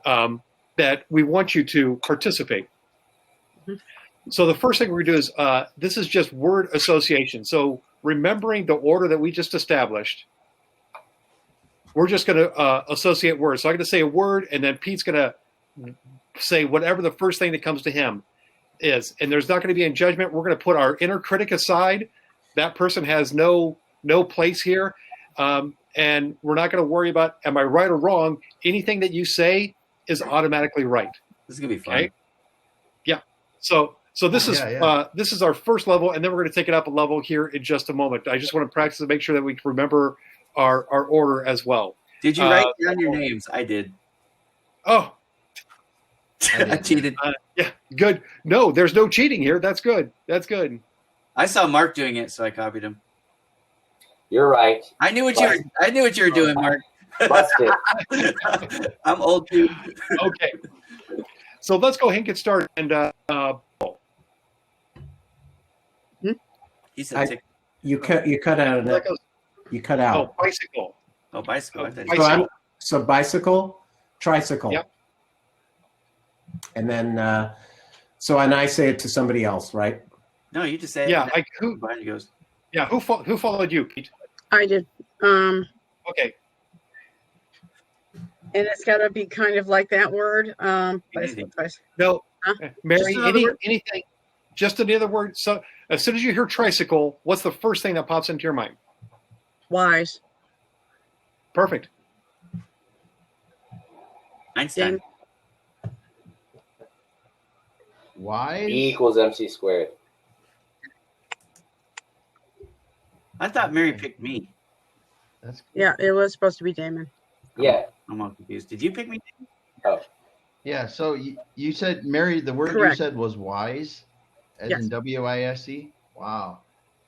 Speaker 4: that we want you to participate. So the first thing we're going to do is, this is just word association. So remembering the order that we just established, we're just going to associate words. So I'm going to say a word, and then Pete's going to say whatever the first thing that comes to him is. And there's not going to be any judgment. We're going to put our inner critic aside. That person has no place here. And we're not going to worry about, am I right or wrong? Anything that you say is automatically right.
Speaker 2: This is going to be fun.
Speaker 4: Okay? Yeah. So this is this is our first level, and then we're going to take it up a level here in just a moment. I just want to practice to make sure that we can remember our order as well.
Speaker 2: Did you write down your names? I did.
Speaker 4: Oh,
Speaker 2: I cheated.
Speaker 4: Yeah, good. No, there's no cheating here. That's good. That's good.
Speaker 2: I saw Mark doing it, so I copied him.
Speaker 9: You're right.
Speaker 2: I knew what you were doing, Mark.
Speaker 9: Busted.
Speaker 2: I'm old too.
Speaker 4: Okay. So let's go ahead and get started. And
Speaker 2: he said
Speaker 6: you cut out. You cut out.
Speaker 4: Oh, bicycle.
Speaker 2: Oh, bicycle.
Speaker 6: So bicycle, tricycle.
Speaker 4: Yep.
Speaker 6: And then, and I say it to somebody else, right?
Speaker 2: No, you just say it.
Speaker 4: Yeah.
Speaker 2: Who behind you goes?
Speaker 4: Yeah. Who followed you, Pete?
Speaker 8: I did.
Speaker 4: Okay.
Speaker 8: And it's got to be kind of like that word.
Speaker 4: No,
Speaker 8: huh?
Speaker 4: Mary. Anything? Just another word. So as soon as you hear tricycle, what's the first thing that pops into your mind?
Speaker 8: Wise.
Speaker 4: Perfect.
Speaker 2: Einstein.
Speaker 1: Wise.
Speaker 9: E equals MC squared.
Speaker 2: I thought Mary picked me.
Speaker 1: That's
Speaker 8: Yeah, it was supposed to be Damon.
Speaker 9: Yeah.
Speaker 2: I'm all confused. Did you pick me?
Speaker 9: Oh.
Speaker 1: Yeah. So you said, Mary, the word
Speaker 8: Correct.
Speaker 1: you said was wise, as in WISE. Wow.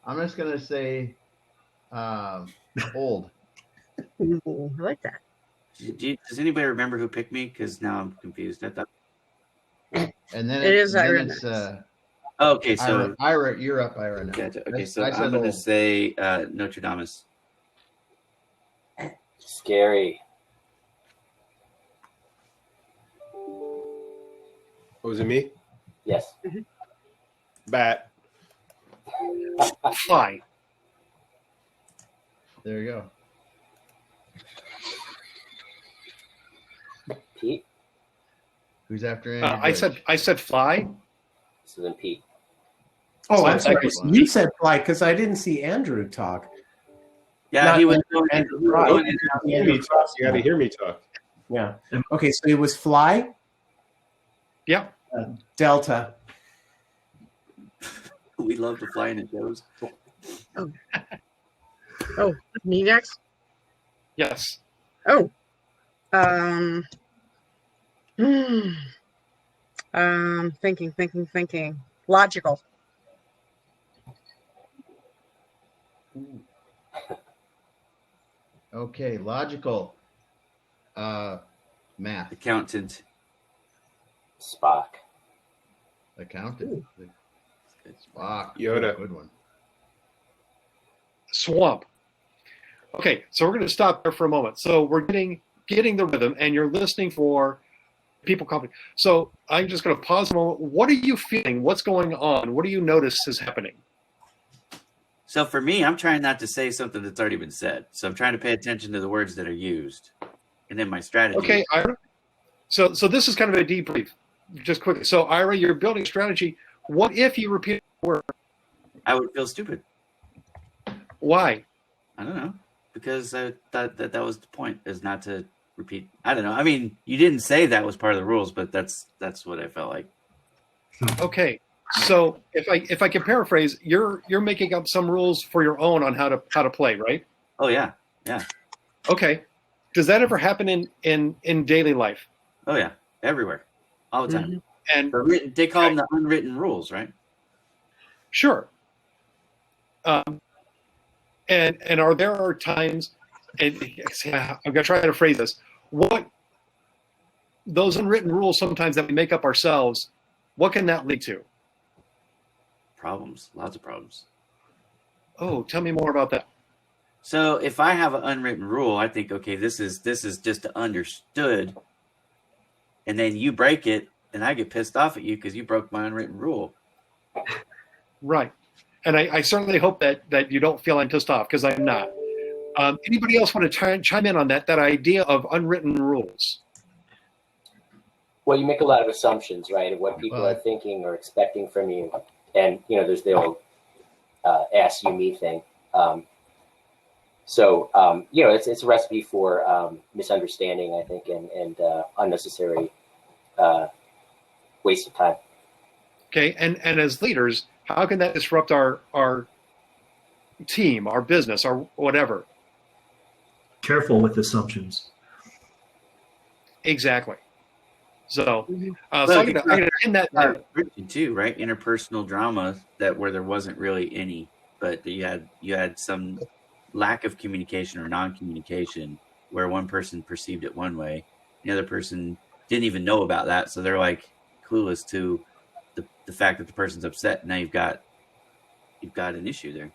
Speaker 1: I'm just gonna say old.
Speaker 8: Ooh, I like that.
Speaker 2: Does anybody remember who picked me? Because now I'm confused. I thought.
Speaker 1: And then
Speaker 8: It is
Speaker 1: then
Speaker 8: Ira
Speaker 1: it's
Speaker 2: okay, so
Speaker 1: Ira, you're up, Ira. Now.
Speaker 2: Gotcha. Okay, so
Speaker 1: I
Speaker 2: I'm
Speaker 1: said
Speaker 2: going to
Speaker 1: old.
Speaker 2: say Notre Dame.
Speaker 9: Scary.
Speaker 10: Oh, was it me?
Speaker 9: Yes.
Speaker 10: Bat.
Speaker 4: Fly.
Speaker 1: There you go.
Speaker 9: Pete.
Speaker 1: Who's after Andrew?
Speaker 4: I said fly.
Speaker 9: So then Pete.
Speaker 6: Oh, I'm
Speaker 4: So
Speaker 6: sorry. You said fly because I didn't see Andrew talk.
Speaker 2: Yeah,
Speaker 6: Not
Speaker 2: he was
Speaker 6: Andrew,
Speaker 2: going
Speaker 6: right.
Speaker 2: in.
Speaker 10: Hear me talk. You got to hear me talk.
Speaker 6: Yeah. Okay, so it was fly,
Speaker 4: Yeah.
Speaker 6: Delta.
Speaker 2: We love to fly in the shows.
Speaker 8: Oh, me next?
Speaker 4: Yes.
Speaker 8: Oh. Thinking. Logical.
Speaker 1: Okay, logical. Math.
Speaker 2: Accountant.
Speaker 9: Spock.
Speaker 1: Accountant. It's Spock.
Speaker 10: Yoda.
Speaker 1: Good one.
Speaker 4: Swamp. Okay, so we're going to stop there for a moment. So we're getting the rhythm, and you're listening for people coming. So I'm just going to pause a moment. What are you feeling? What's going on? What do you notice is happening?
Speaker 2: So for me, I'm trying not to say something that's already been said. So I'm trying to pay attention to the words that are used. And then my strategy.
Speaker 4: Okay, Ira. So this is kind of a debrief, just quickly. So Ira, you're building strategy. What if you repeat the word?
Speaker 2: I would feel stupid.
Speaker 4: Why?
Speaker 2: I don't know, because I thought that was the point, is not to repeat. I don't know. I mean, you didn't say that was part of the rules, but that's what I felt like.
Speaker 4: Okay. So if I can paraphrase, you're making up some rules for your own on how to play, right?
Speaker 2: Oh yeah.
Speaker 4: Okay. Does that ever happen in daily life?
Speaker 2: Oh yeah, everywhere, all the time.
Speaker 8: Mhm.
Speaker 4: And
Speaker 2: they call them the unwritten rules, right?
Speaker 4: sure. And are there times, and I'm going to try to phrase this, what those unwritten rules sometimes that we make up ourselves, what can that lead to?
Speaker 2: Problems, lots of problems.
Speaker 4: Oh, tell me more about that.
Speaker 2: So if I have an unwritten rule, I think, okay, this is just understood, and then you break it, and I get pissed off at you because you broke my unwritten rule.
Speaker 4: Right. And I certainly hope that you don't feel I'm pissed off, because I'm not. Anybody else want to chime in on that idea of unwritten rules?
Speaker 9: Well, you make a lot of assumptions, right, of what people are thinking or expecting from you. And, there's the old ask you me thing. So it's a recipe for misunderstanding, I think, and unnecessary waste of time.
Speaker 4: Okay. And as leaders, how can that disrupt our team, our business, or whatever?
Speaker 3: Careful with assumptions.
Speaker 4: Exactly. So,
Speaker 2: So
Speaker 4: I'm going to end that there.
Speaker 2: Too, right? Interpersonal drama where there wasn't really any, but you had some lack of communication or non-communication where one person perceived it one way, the other person didn't even know about that, so they're like clueless to the fact that the person's upset. Now you've got an issue there.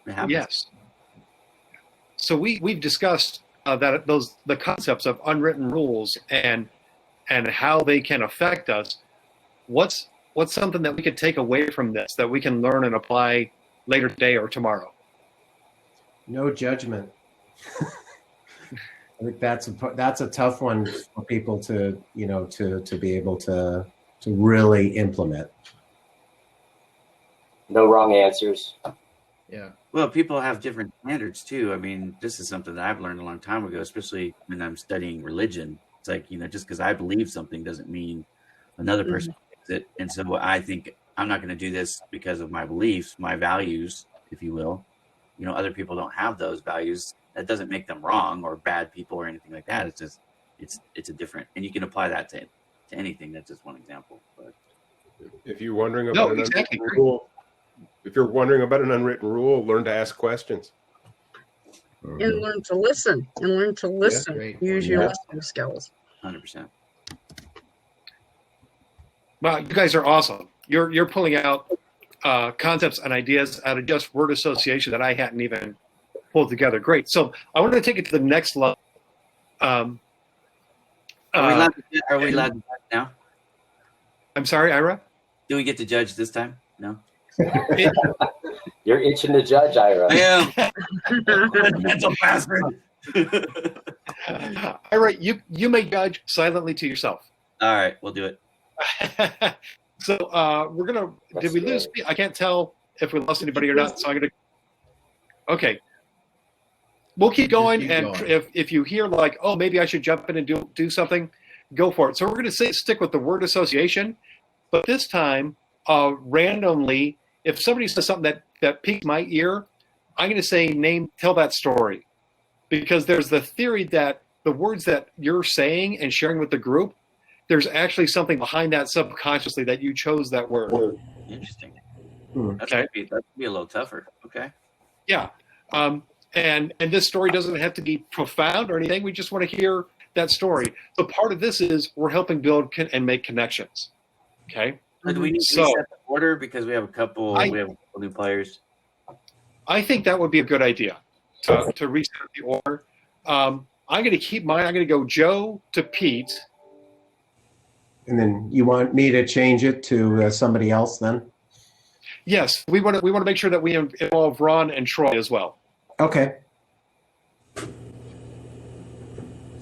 Speaker 2: It happens.
Speaker 4: Yes. So we've discussed the concepts of unwritten rules and how they can affect us. What's something that we could take away from this that we can learn and apply later today or tomorrow?
Speaker 6: No judgment. I think that's a tough one for people to be able to really implement.
Speaker 9: No wrong answers.
Speaker 1: Yeah.
Speaker 2: Well, people have different standards too. I mean, this is something that I've learned a long time ago, especially when I'm studying religion. It's like, just because I believe something doesn't mean another person believes it. And so I think I'm not going to do this because of my beliefs, my values, if you will. Other people don't have those values. That doesn't make them wrong or bad people or anything like that. It's just, it's a different, and you can apply that to anything. That's just one example. But
Speaker 10: if you're wondering about
Speaker 4: exactly.
Speaker 10: unwritten rule, if you're wondering about an unwritten rule, learn to ask questions.
Speaker 8: And learn to listen. Use your listening skills.
Speaker 2: 100%.
Speaker 4: Wow, you guys are awesome. You're pulling out concepts and ideas out of just word association that I hadn't even pulled together. Great. So I want to take it to the next level.
Speaker 2: Are we allowed to judge now?
Speaker 4: I'm sorry, Ira?
Speaker 2: Do we get to judge this time? No.
Speaker 9: You're itching to judge, Ira.
Speaker 2: I am. Mental bastard.
Speaker 4: Ira, you may judge silently to yourself.
Speaker 2: All right, we'll do it.
Speaker 4: So we're gonna. Did we lose? I can't tell if we lost anybody or not. So I'm gonna. Okay. We'll keep going, and if you hear like, oh, maybe I should jump in and do something, go for it. So we're going to stick with the word association, but this time, randomly, if somebody says something that piqued my ear, I'm going to say tell that story, because there's the theory that the words that you're saying and sharing with the group, there's actually something behind that subconsciously that you chose that word.
Speaker 2: Interesting.
Speaker 4: Okay.
Speaker 2: That could be a little tougher. Okay.
Speaker 4: Yeah. And this story doesn't have to be profound or anything. We just want to hear that story. So part of this is we're helping build and make connections. Okay.
Speaker 2: So do we need to reset the order because we have a couple new players?
Speaker 4: I think that would be a good idea to reset the order. I'm going to keep mine. I'm going to go Joe to Pete.
Speaker 6: And then you want me to change it to somebody else then?
Speaker 4: Yes, we want to make sure that we involve Ron and Troy as well.
Speaker 6: Okay.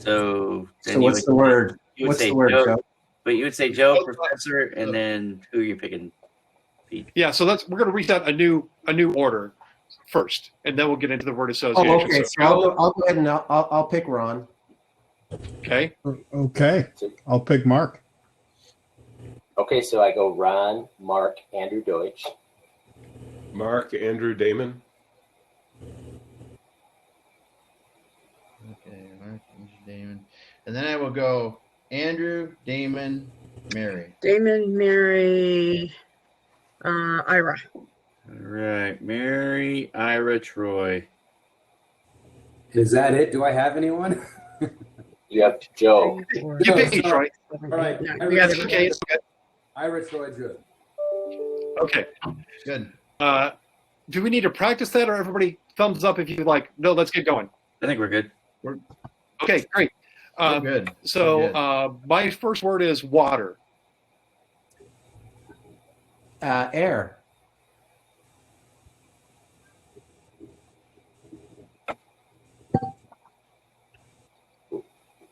Speaker 2: So
Speaker 6: what's the word? What's the word, Joe?
Speaker 2: But you would say Joe, professor, and then who are you picking, Pete?
Speaker 4: Yeah, so we're going to reset a new order first, and then we'll get into the word association.
Speaker 6: Oh, okay. So I'll go ahead and I'll pick Ron.
Speaker 4: Okay.
Speaker 7: Okay. I'll pick Mark.
Speaker 9: Okay, so I go Ron, Mark, Andrew Deutsch.
Speaker 10: Mark, Andrew, Damon.
Speaker 1: Okay, Mark, Andrew, Damon. And then I will go Andrew, Damon, Mary.
Speaker 8: Damon, Mary, Ira.
Speaker 2: All right. Mary, Ira, Troy.
Speaker 5: Is that it? Do I have anyone?
Speaker 9: You have Joe.
Speaker 4: You pick me, Troy.
Speaker 5: All right.
Speaker 4: Okay.
Speaker 5: Ira, Troy, Joe.
Speaker 4: Okay.
Speaker 1: Good.
Speaker 4: Do we need to practice that, or everybody thumbs up if you like? No, let's get going.
Speaker 2: I think we're good.
Speaker 4: Okay, great.
Speaker 1: Good.
Speaker 4: So my first word is water.
Speaker 6: Air.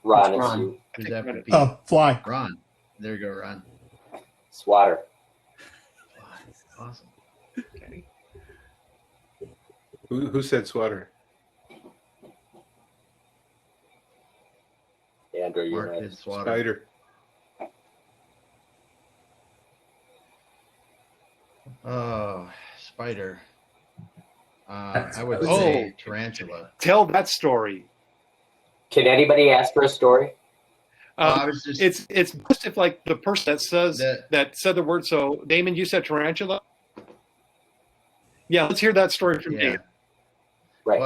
Speaker 9: Ron, it's
Speaker 6: Ron.
Speaker 9: you.
Speaker 1: Who's after Pete?
Speaker 7: Oh, fly.
Speaker 1: Ron. There you go, Ron.
Speaker 9: It's water.
Speaker 1: Awesome. Okay.
Speaker 10: Who said swatter?
Speaker 9: Andrew, you're
Speaker 1: Mark
Speaker 9: right.
Speaker 1: did swatter.
Speaker 10: Spider.
Speaker 1: Oh, spider. I would
Speaker 4: Oh.
Speaker 1: say tarantula.
Speaker 4: Tell that story.
Speaker 9: Can anybody ask for a story?
Speaker 1: I was just
Speaker 4: It's best if like the person that said the word. So Damon, you said tarantula. Yeah, let's hear that story from Damon.
Speaker 9: Right.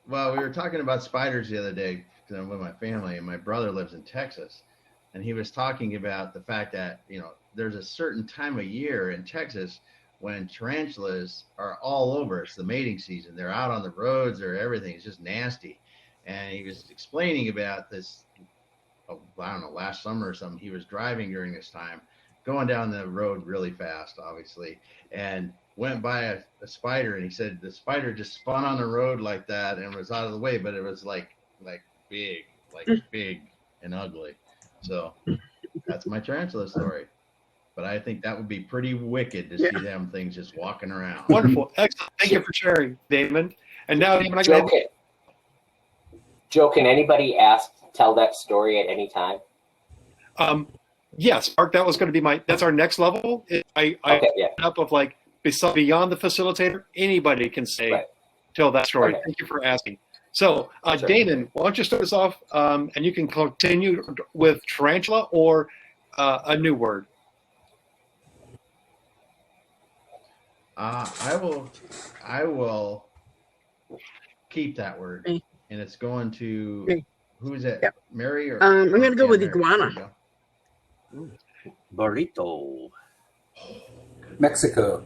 Speaker 1: Well, we were talking about spiders the other day because I'm with my family, and my brother lives in Texas, and he was talking about the fact that there's a certain time of year in Texas when tarantulas are all over. It's the mating season. They're out on the roads or everything. It's just nasty. And he was explaining about this, I don't know, last summer or something. He was driving during this time, going down the road really fast, obviously, and went by a spider. And he said the spider just spun on the road like that and was out of the way, but it was like big and ugly. So that's my tarantula story. But I think that would be pretty wicked to see them things just walking around.
Speaker 4: Wonderful. Excellent. Thank you for sharing, Damon. And now, Damon,
Speaker 9: Joe, can anybody tell that story at any time?
Speaker 4: Yes, Mark, that was going to be that's our next level. Up of like beyond the facilitator, anybody can tell that story.
Speaker 9: Okay.
Speaker 4: Thank you for asking. So,
Speaker 9: Sure.
Speaker 4: Damon, why don't you start us off, and you can continue with tarantula or a new word.
Speaker 1: I will keep that word,
Speaker 8: Me.
Speaker 1: and it's going to
Speaker 8: Me.
Speaker 1: who is it?
Speaker 8: Yep.
Speaker 1: Mary or
Speaker 8: I'm going to go with
Speaker 1: Mary.
Speaker 8: iguana.
Speaker 2: Burrito.
Speaker 5: Mexico.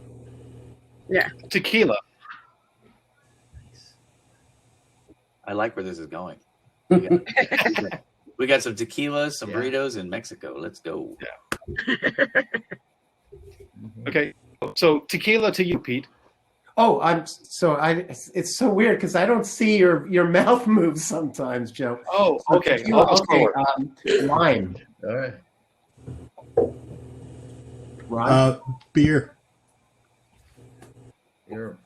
Speaker 8: Yeah.
Speaker 4: Tequila.
Speaker 2: I like where this is going. We got some tequilas, some burritos in Mexico. Let's go.
Speaker 4: Yeah. Okay. So tequila to you, Pete.
Speaker 6: Oh, it's so weird because I don't see your mouth move sometimes, Joe.
Speaker 4: Oh, okay.
Speaker 6: Lime.
Speaker 1: All right.
Speaker 6: Ron?
Speaker 7: Beer.
Speaker 1: You're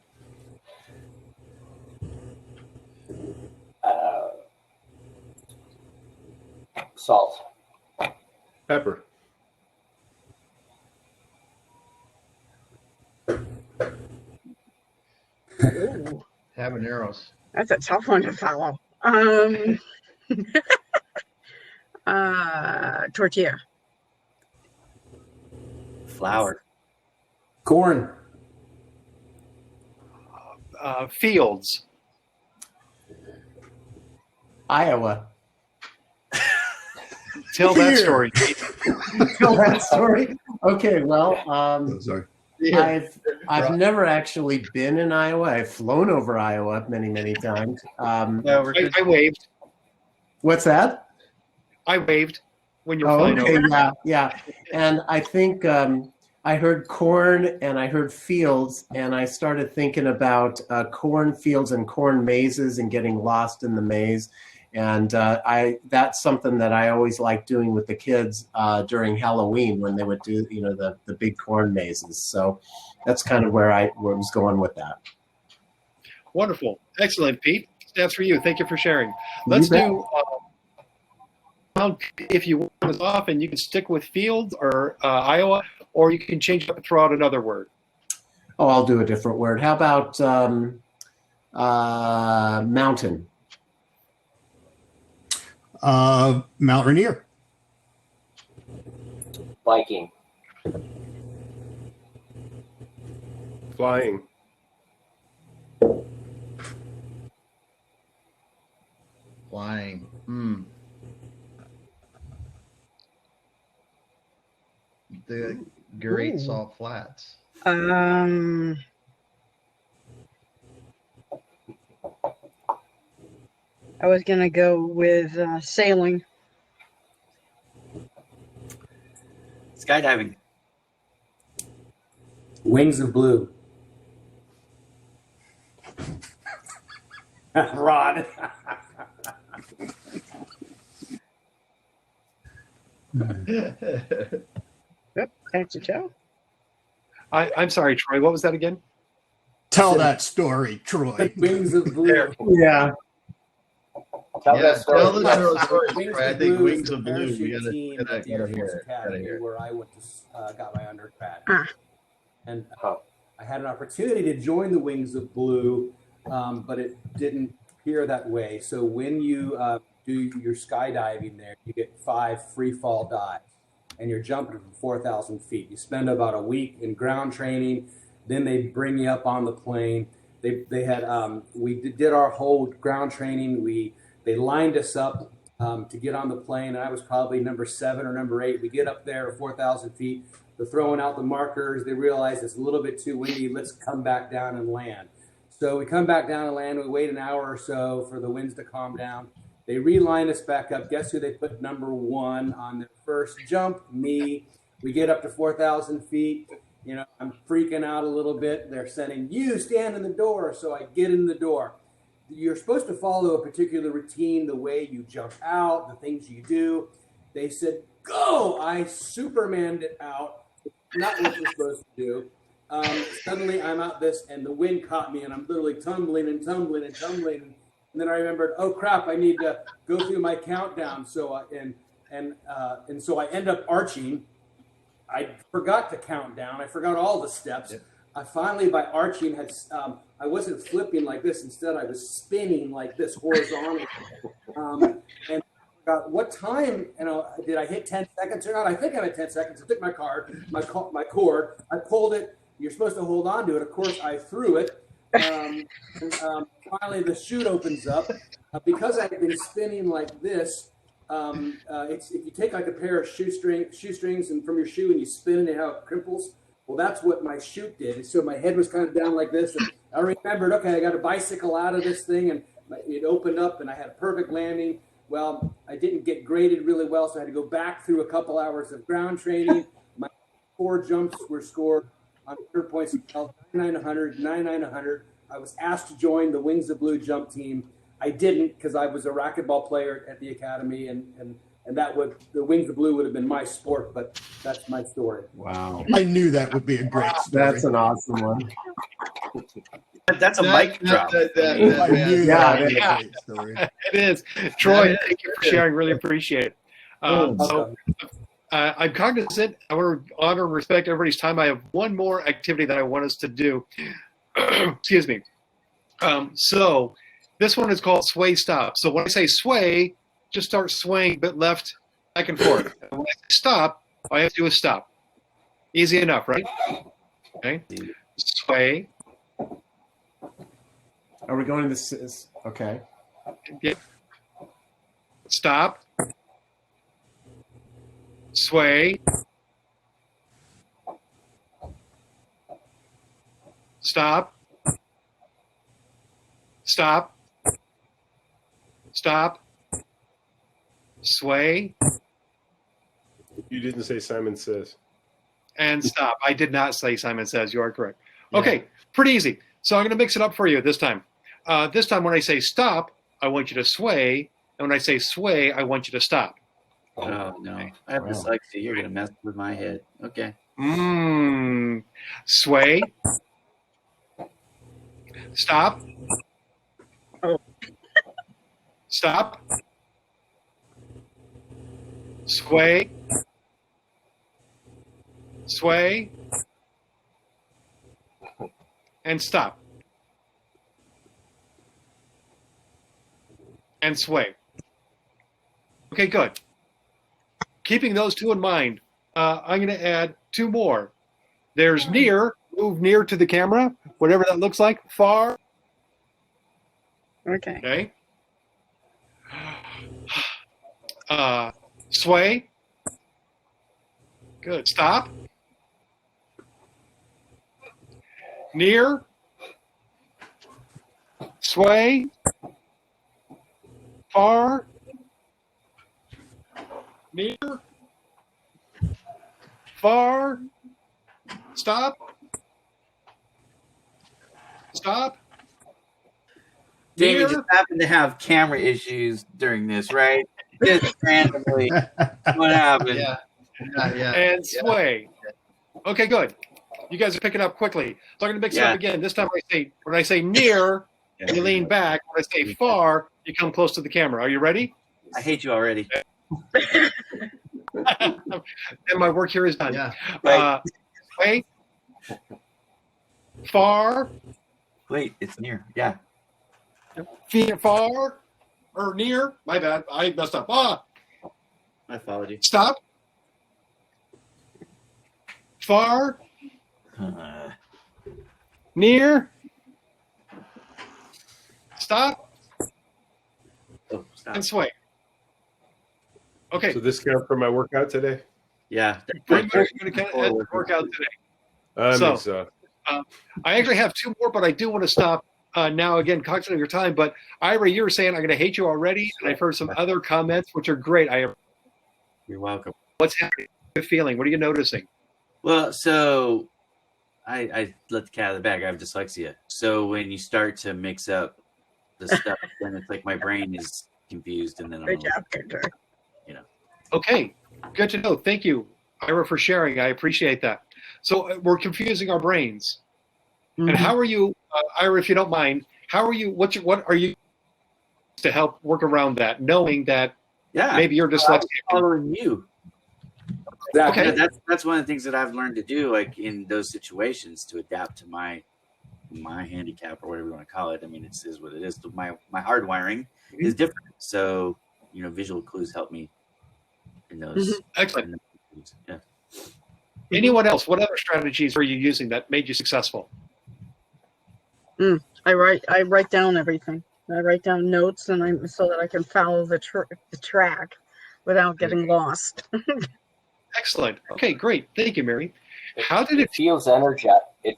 Speaker 9: Salt.
Speaker 10: Pepper.
Speaker 8: Ooh,
Speaker 1: habaneros.
Speaker 8: that's a tough one to follow. Tortilla.
Speaker 2: Flour.
Speaker 5: Corn.
Speaker 4: Fields.
Speaker 6: Iowa.
Speaker 4: Tell that story.
Speaker 6: Tell that story. Okay, well,
Speaker 7: Sorry.
Speaker 6: I've never actually been in Iowa. I've flown over Iowa many times.
Speaker 4: I waved.
Speaker 6: What's that?
Speaker 4: I waved when you were flying over.
Speaker 6: Yeah. And I think I heard corn and I heard fields, and I started thinking about corn fields and corn mazes and getting lost in the maze. And that's something that I always like doing with the kids during Halloween when they would do, the big corn mazes. So that's kind of where I was going with that.
Speaker 4: Wonderful. Excellent, Pete. That's for you. Thank you for sharing. Let's do, if you want this off, and you can stick with Fields or Iowa, or you can change it up and throw out another word.
Speaker 6: Oh, I'll do a different word. How about mountain?
Speaker 7: Mount Rainier.
Speaker 9: Viking.
Speaker 10: Flying.
Speaker 1: Flying. The Great Salt Flats.
Speaker 8: I was gonna go with sailing.
Speaker 2: Skydiving.
Speaker 5: Wings of Blue. Rod.
Speaker 8: Yep, that's a tell.
Speaker 4: I'm sorry, Troy. What was that again?
Speaker 7: Tell that story, Troy.
Speaker 5: Wings of Blue.
Speaker 6: Yeah.
Speaker 9: Tell that story.
Speaker 1: Tell the story.
Speaker 5: Wings
Speaker 1: I
Speaker 5: of
Speaker 1: think
Speaker 5: Blue
Speaker 1: Wings
Speaker 5: is the
Speaker 1: of Blue. We
Speaker 5: parachute team at the Air
Speaker 1: gotta
Speaker 5: Force
Speaker 1: hear it.
Speaker 5: Academy,
Speaker 1: Gotta hear it.
Speaker 5: where I went to got my undergrad.
Speaker 8: Ah.
Speaker 5: And I had an opportunity to join the Wings of Blue, but it didn't appear that way. So when you do your skydiving there, you get 5 free fall dives, and you're jumping from 4,000 feet. You spend about a week in ground training, then they bring you up on the plane. They had we did our whole ground training. They lined us up to get on the plane, and I was probably number 7 or number 8. We get up there at 4,000 feet. They're throwing out the markers. They realize it's a little bit too windy. Let's come back down and land. So we come back down and land. We wait an hour or so for the winds to calm down. They reline us back up. Guess who they put number 1 on their first jump? Me. We get up to 4,000 feet. I'm freaking out a little bit. They're saying, you stand in the door. So I get in the door. You're supposed to follow a particular routine, the way you jump out, the things you do. They said, go. I Supermaned it out. Not what you're supposed to do. Suddenly I'm out this, and the wind caught me, and I'm literally tumbling and tumbling and tumbling. And then I remembered, oh crap, I need to go through my countdown. So so I end up arching. I forgot to count down. I forgot all the steps. Yep. I finally, by arching, I wasn't flipping like this. Instead, I was spinning like this horizontally. And what time, did I hit 10 seconds or not? I think I'm at 10 seconds. I took my cord, I pulled it. You're supposed to hold on to it. Of course, I threw it. Finally, the chute opens up. Because I've been spinning like this, if you take like a pair of shoestrings and from your shoe and you spin it and how it crimples, well, that's what my chute did. And so my head was kind of down like this. And I remembered, okay, I got a bicycle out of this thing, and it opened up, and I had a perfect landing. Well, I didn't get graded really well, so I had to go back through a couple hours of ground training. My 4 jumps were scored on 100 points, 9,900, 9,900. I was asked to join the Wings of Blue jump team. I didn't, because I was a racquetball player at the academy, and the Wings of Blue would have been my sport, but that's my story.
Speaker 7: Wow. I knew that would be a great story.
Speaker 6: That's an awesome one.
Speaker 2: That's a mic drop.
Speaker 4: It is. Troy, thank you for sharing. Really appreciate it. I'm cognizant. I want to honor and respect everybody's time. I have one more activity that I want us to do. Excuse me. So this one is called Sway Stop. So when I say sway, just start swaying a bit left, back and forth. And when I say stop, all I have to do is stop. Easy enough, right? Okay. Sway.
Speaker 6: Are we going to this? Okay.
Speaker 4: Yep. Stop. Sway. Stop. Stop. Stop. Sway.
Speaker 10: You didn't say Simon Says.
Speaker 4: And stop. I did not say Simon Says. You are correct. Okay. Pretty easy. So I'm going to mix it up for you this time. This time when I say stop, I want you to sway. And when I say sway, I want you to stop.
Speaker 2: Oh, no. I have dyslexia. You're going to mess with my head. Okay.
Speaker 4: Sway. Stop.
Speaker 8: Oh.
Speaker 4: Stop. Sway. Sway. And stop. And sway. Okay, good. Keeping those two in mind, I'm going to add two more. There's near, move near to the camera, whatever that looks like. Far.
Speaker 8: Okay.
Speaker 4: Sway. Good. Stop. Near. Sway. Far. Near. Far. Stop. Stop.
Speaker 2: Damon
Speaker 4: Near.
Speaker 2: just happened to have camera issues during this, right? Just randomly. What happened?
Speaker 1: Yeah.
Speaker 4: And sway. Okay, good. You guys are picking up quickly. So I'm going to mix it up again. This time when I say near, you lean back. When I say far, you come close to the camera. Are you ready?
Speaker 2: I hate you already.
Speaker 4: And my work here is done.
Speaker 1: Yeah.
Speaker 4: Sway. Far.
Speaker 2: Wait, it's near. Yeah.
Speaker 4: Far or near. My bad. I messed up.
Speaker 2: My apology.
Speaker 4: Stop. Far. Near. Stop.
Speaker 2: Oh, stop.
Speaker 4: And sway. Okay.
Speaker 10: So this count for my workout today?
Speaker 2: Yeah.
Speaker 4: We're going to work out today.
Speaker 10: I'm
Speaker 4: So,
Speaker 10: exhausted.
Speaker 4: I actually have two more, but I do want to stop now. Again, cognizant of your time. But Ira, you were saying I'm going to hate you already, and I've heard some other comments which are great.
Speaker 2: You're welcome.
Speaker 4: What's happening? Good feeling. What are you noticing?
Speaker 2: Well, so I let the cat out of the bag. I have dyslexia. So when you start to mix up the stuff, then it's like my brain is confused, and then I'm
Speaker 8: Great job, Victor.
Speaker 4: Okay, good to know. Thank you, Ira, for sharing. I appreciate that. So we're confusing our brains.
Speaker 8: Mm-hmm.
Speaker 4: And how are you, Ira, if you don't mind, how are you, what are you to help work around that, knowing that maybe you're dyslexic?
Speaker 2: Following you.
Speaker 4: Okay.
Speaker 2: That's one of the things that I've learned to do, like in those situations, to adapt to my handicap or whatever you want to call it. I mean, it is what it is. My hardwiring is different. So, visual clues help me in those.
Speaker 4: Excellent.
Speaker 2: Yeah.
Speaker 4: Anyone else? What other strategies are you using that made you successful?
Speaker 8: I write down everything. I write down notes, and so that I can follow the track without getting lost.
Speaker 4: Excellent. Okay, great. Thank you, Mary. How did it
Speaker 9: feels energized? It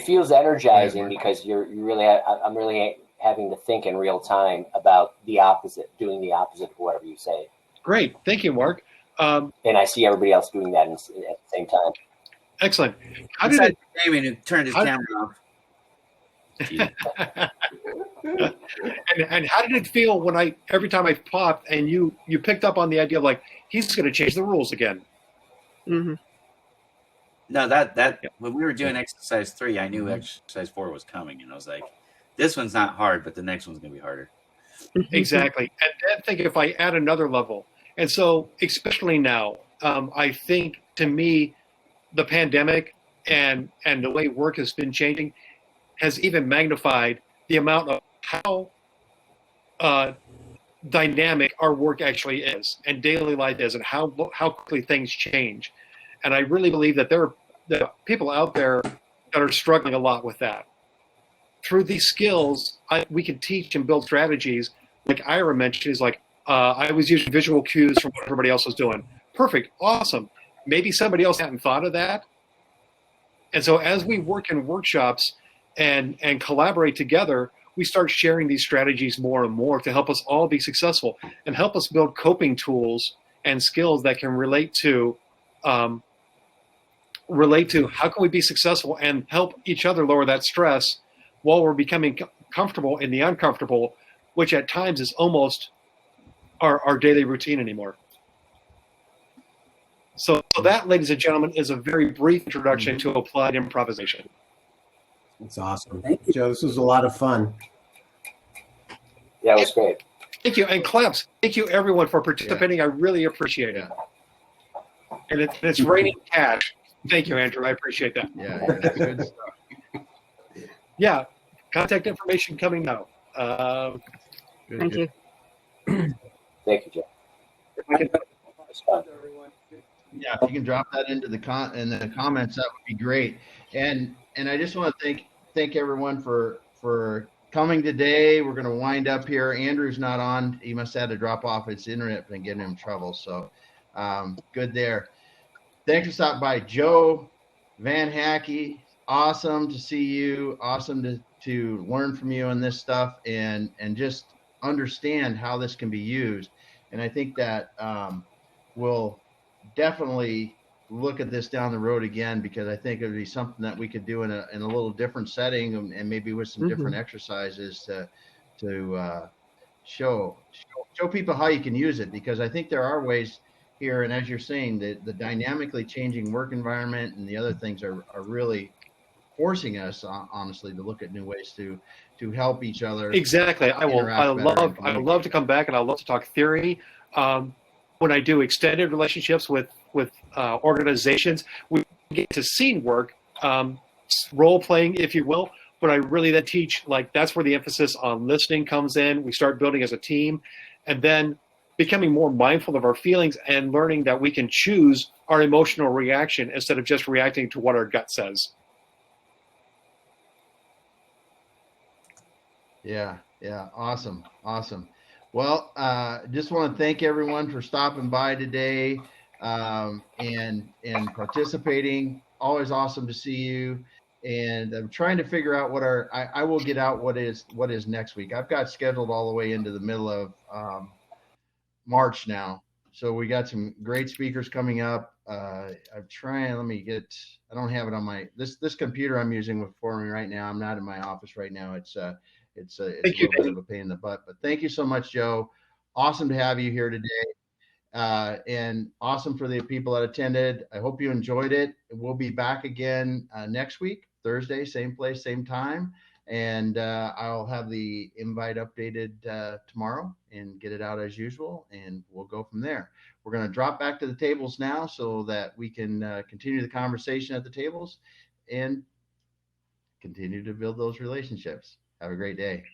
Speaker 9: feels energizing because I'm really having to think in real time about doing the opposite of whatever you say.
Speaker 4: Great. Thank you, Mark.
Speaker 9: And I see everybody else doing that at the same time.
Speaker 4: Excellent. How did it?
Speaker 2: Damon who turned his camera off.
Speaker 4: And how did it feel when every time I popped and you picked up on the idea of like he's going to change the rules again?
Speaker 8: Mm-hmm.
Speaker 2: No, when we were doing exercise 3, I knew exercise 4 was coming, and I was like, this one's not hard, but the next one's going to be harder.
Speaker 4: Exactly. And then think if I add another level. And so, especially now, I think to me, the pandemic and the way work has been changing has even magnified the amount of how dynamic our work actually is and daily life is and how quickly things change. And I really believe that there are people out there that are struggling a lot with that. Through these skills, we can teach and build strategies. Like Ira mentioned, is like, I was using visual cues from what everybody else was doing. Perfect. Awesome. Maybe somebody else hadn't thought of that. And so as we work in workshops and collaborate together, we start sharing these strategies more and more to help us all be successful and help us build coping tools and skills that can relate to relate to how can we be successful and help each other lower that stress while we're becoming comfortable in the uncomfortable, which at times is almost our daily routine anymore. So that, ladies and gentlemen, is a very brief introduction to applied improvisation.
Speaker 6: That's awesome. Thank you, Joe. This was a lot of fun.
Speaker 9: Yeah, it was great.
Speaker 4: Thank you. And claps. Thank you, everyone, for participating. I really appreciate it. And it's raining cash. Thank you, Andrew. I appreciate that.
Speaker 1: Yeah, that's good stuff.
Speaker 4: Yeah, contact information coming now.
Speaker 8: Thank you.
Speaker 9: Thank you, Joe.
Speaker 1: Yeah, if you can drop that into the comments, that would be great. And I just want to thank everyone for coming today. We're going to wind up here. Andrew's not on. He must have had to drop off. His internet been getting him in trouble. So good there. Thanks for stopping by, Joe Van Haecke. Awesome to see you. Awesome to learn from you on this stuff and just understand how this can be used. And I think that we'll definitely look at this down the road again, because I think it would be something that we could do in a little different setting and maybe with some different exercises to show people how you can use it, because I think there are ways here. And as you're saying, the dynamically changing work environment and the other things are really forcing us, honestly, to look at new ways to help each other.
Speaker 4: Exactly. I love to come back, and I love to talk theory. When I do extended relationships with organizations, we get to scene work, role playing, if you will. But I really then teach, like, that's where the emphasis on listening comes in. We start building as a team, and then becoming more mindful of our feelings and learning that we can choose our emotional reaction instead of just reacting to what our gut says.
Speaker 1: Yeah. Awesome. Well, just want to thank everyone for stopping by today and participating. Always awesome to see you. And I'm trying to figure out I will get out what is next week. I've got scheduled all the way into the middle of March now. So we got some great speakers coming up. I'm trying, I don't have it on this computer I'm using for me right now. I'm not in my office right now. It's a little bit of a pain in the butt, but thank you so much, Joe. Awesome to have you here today. And awesome for the people that attended. I hope you enjoyed it. We'll be back again next week, Thursday, same place, same time. And I'll have the invite updated tomorrow and get it out as usual, and we'll go from there. We're going to drop back to the tables now so that we can continue the conversation at the tables and continue to build those relationships. Have a great day.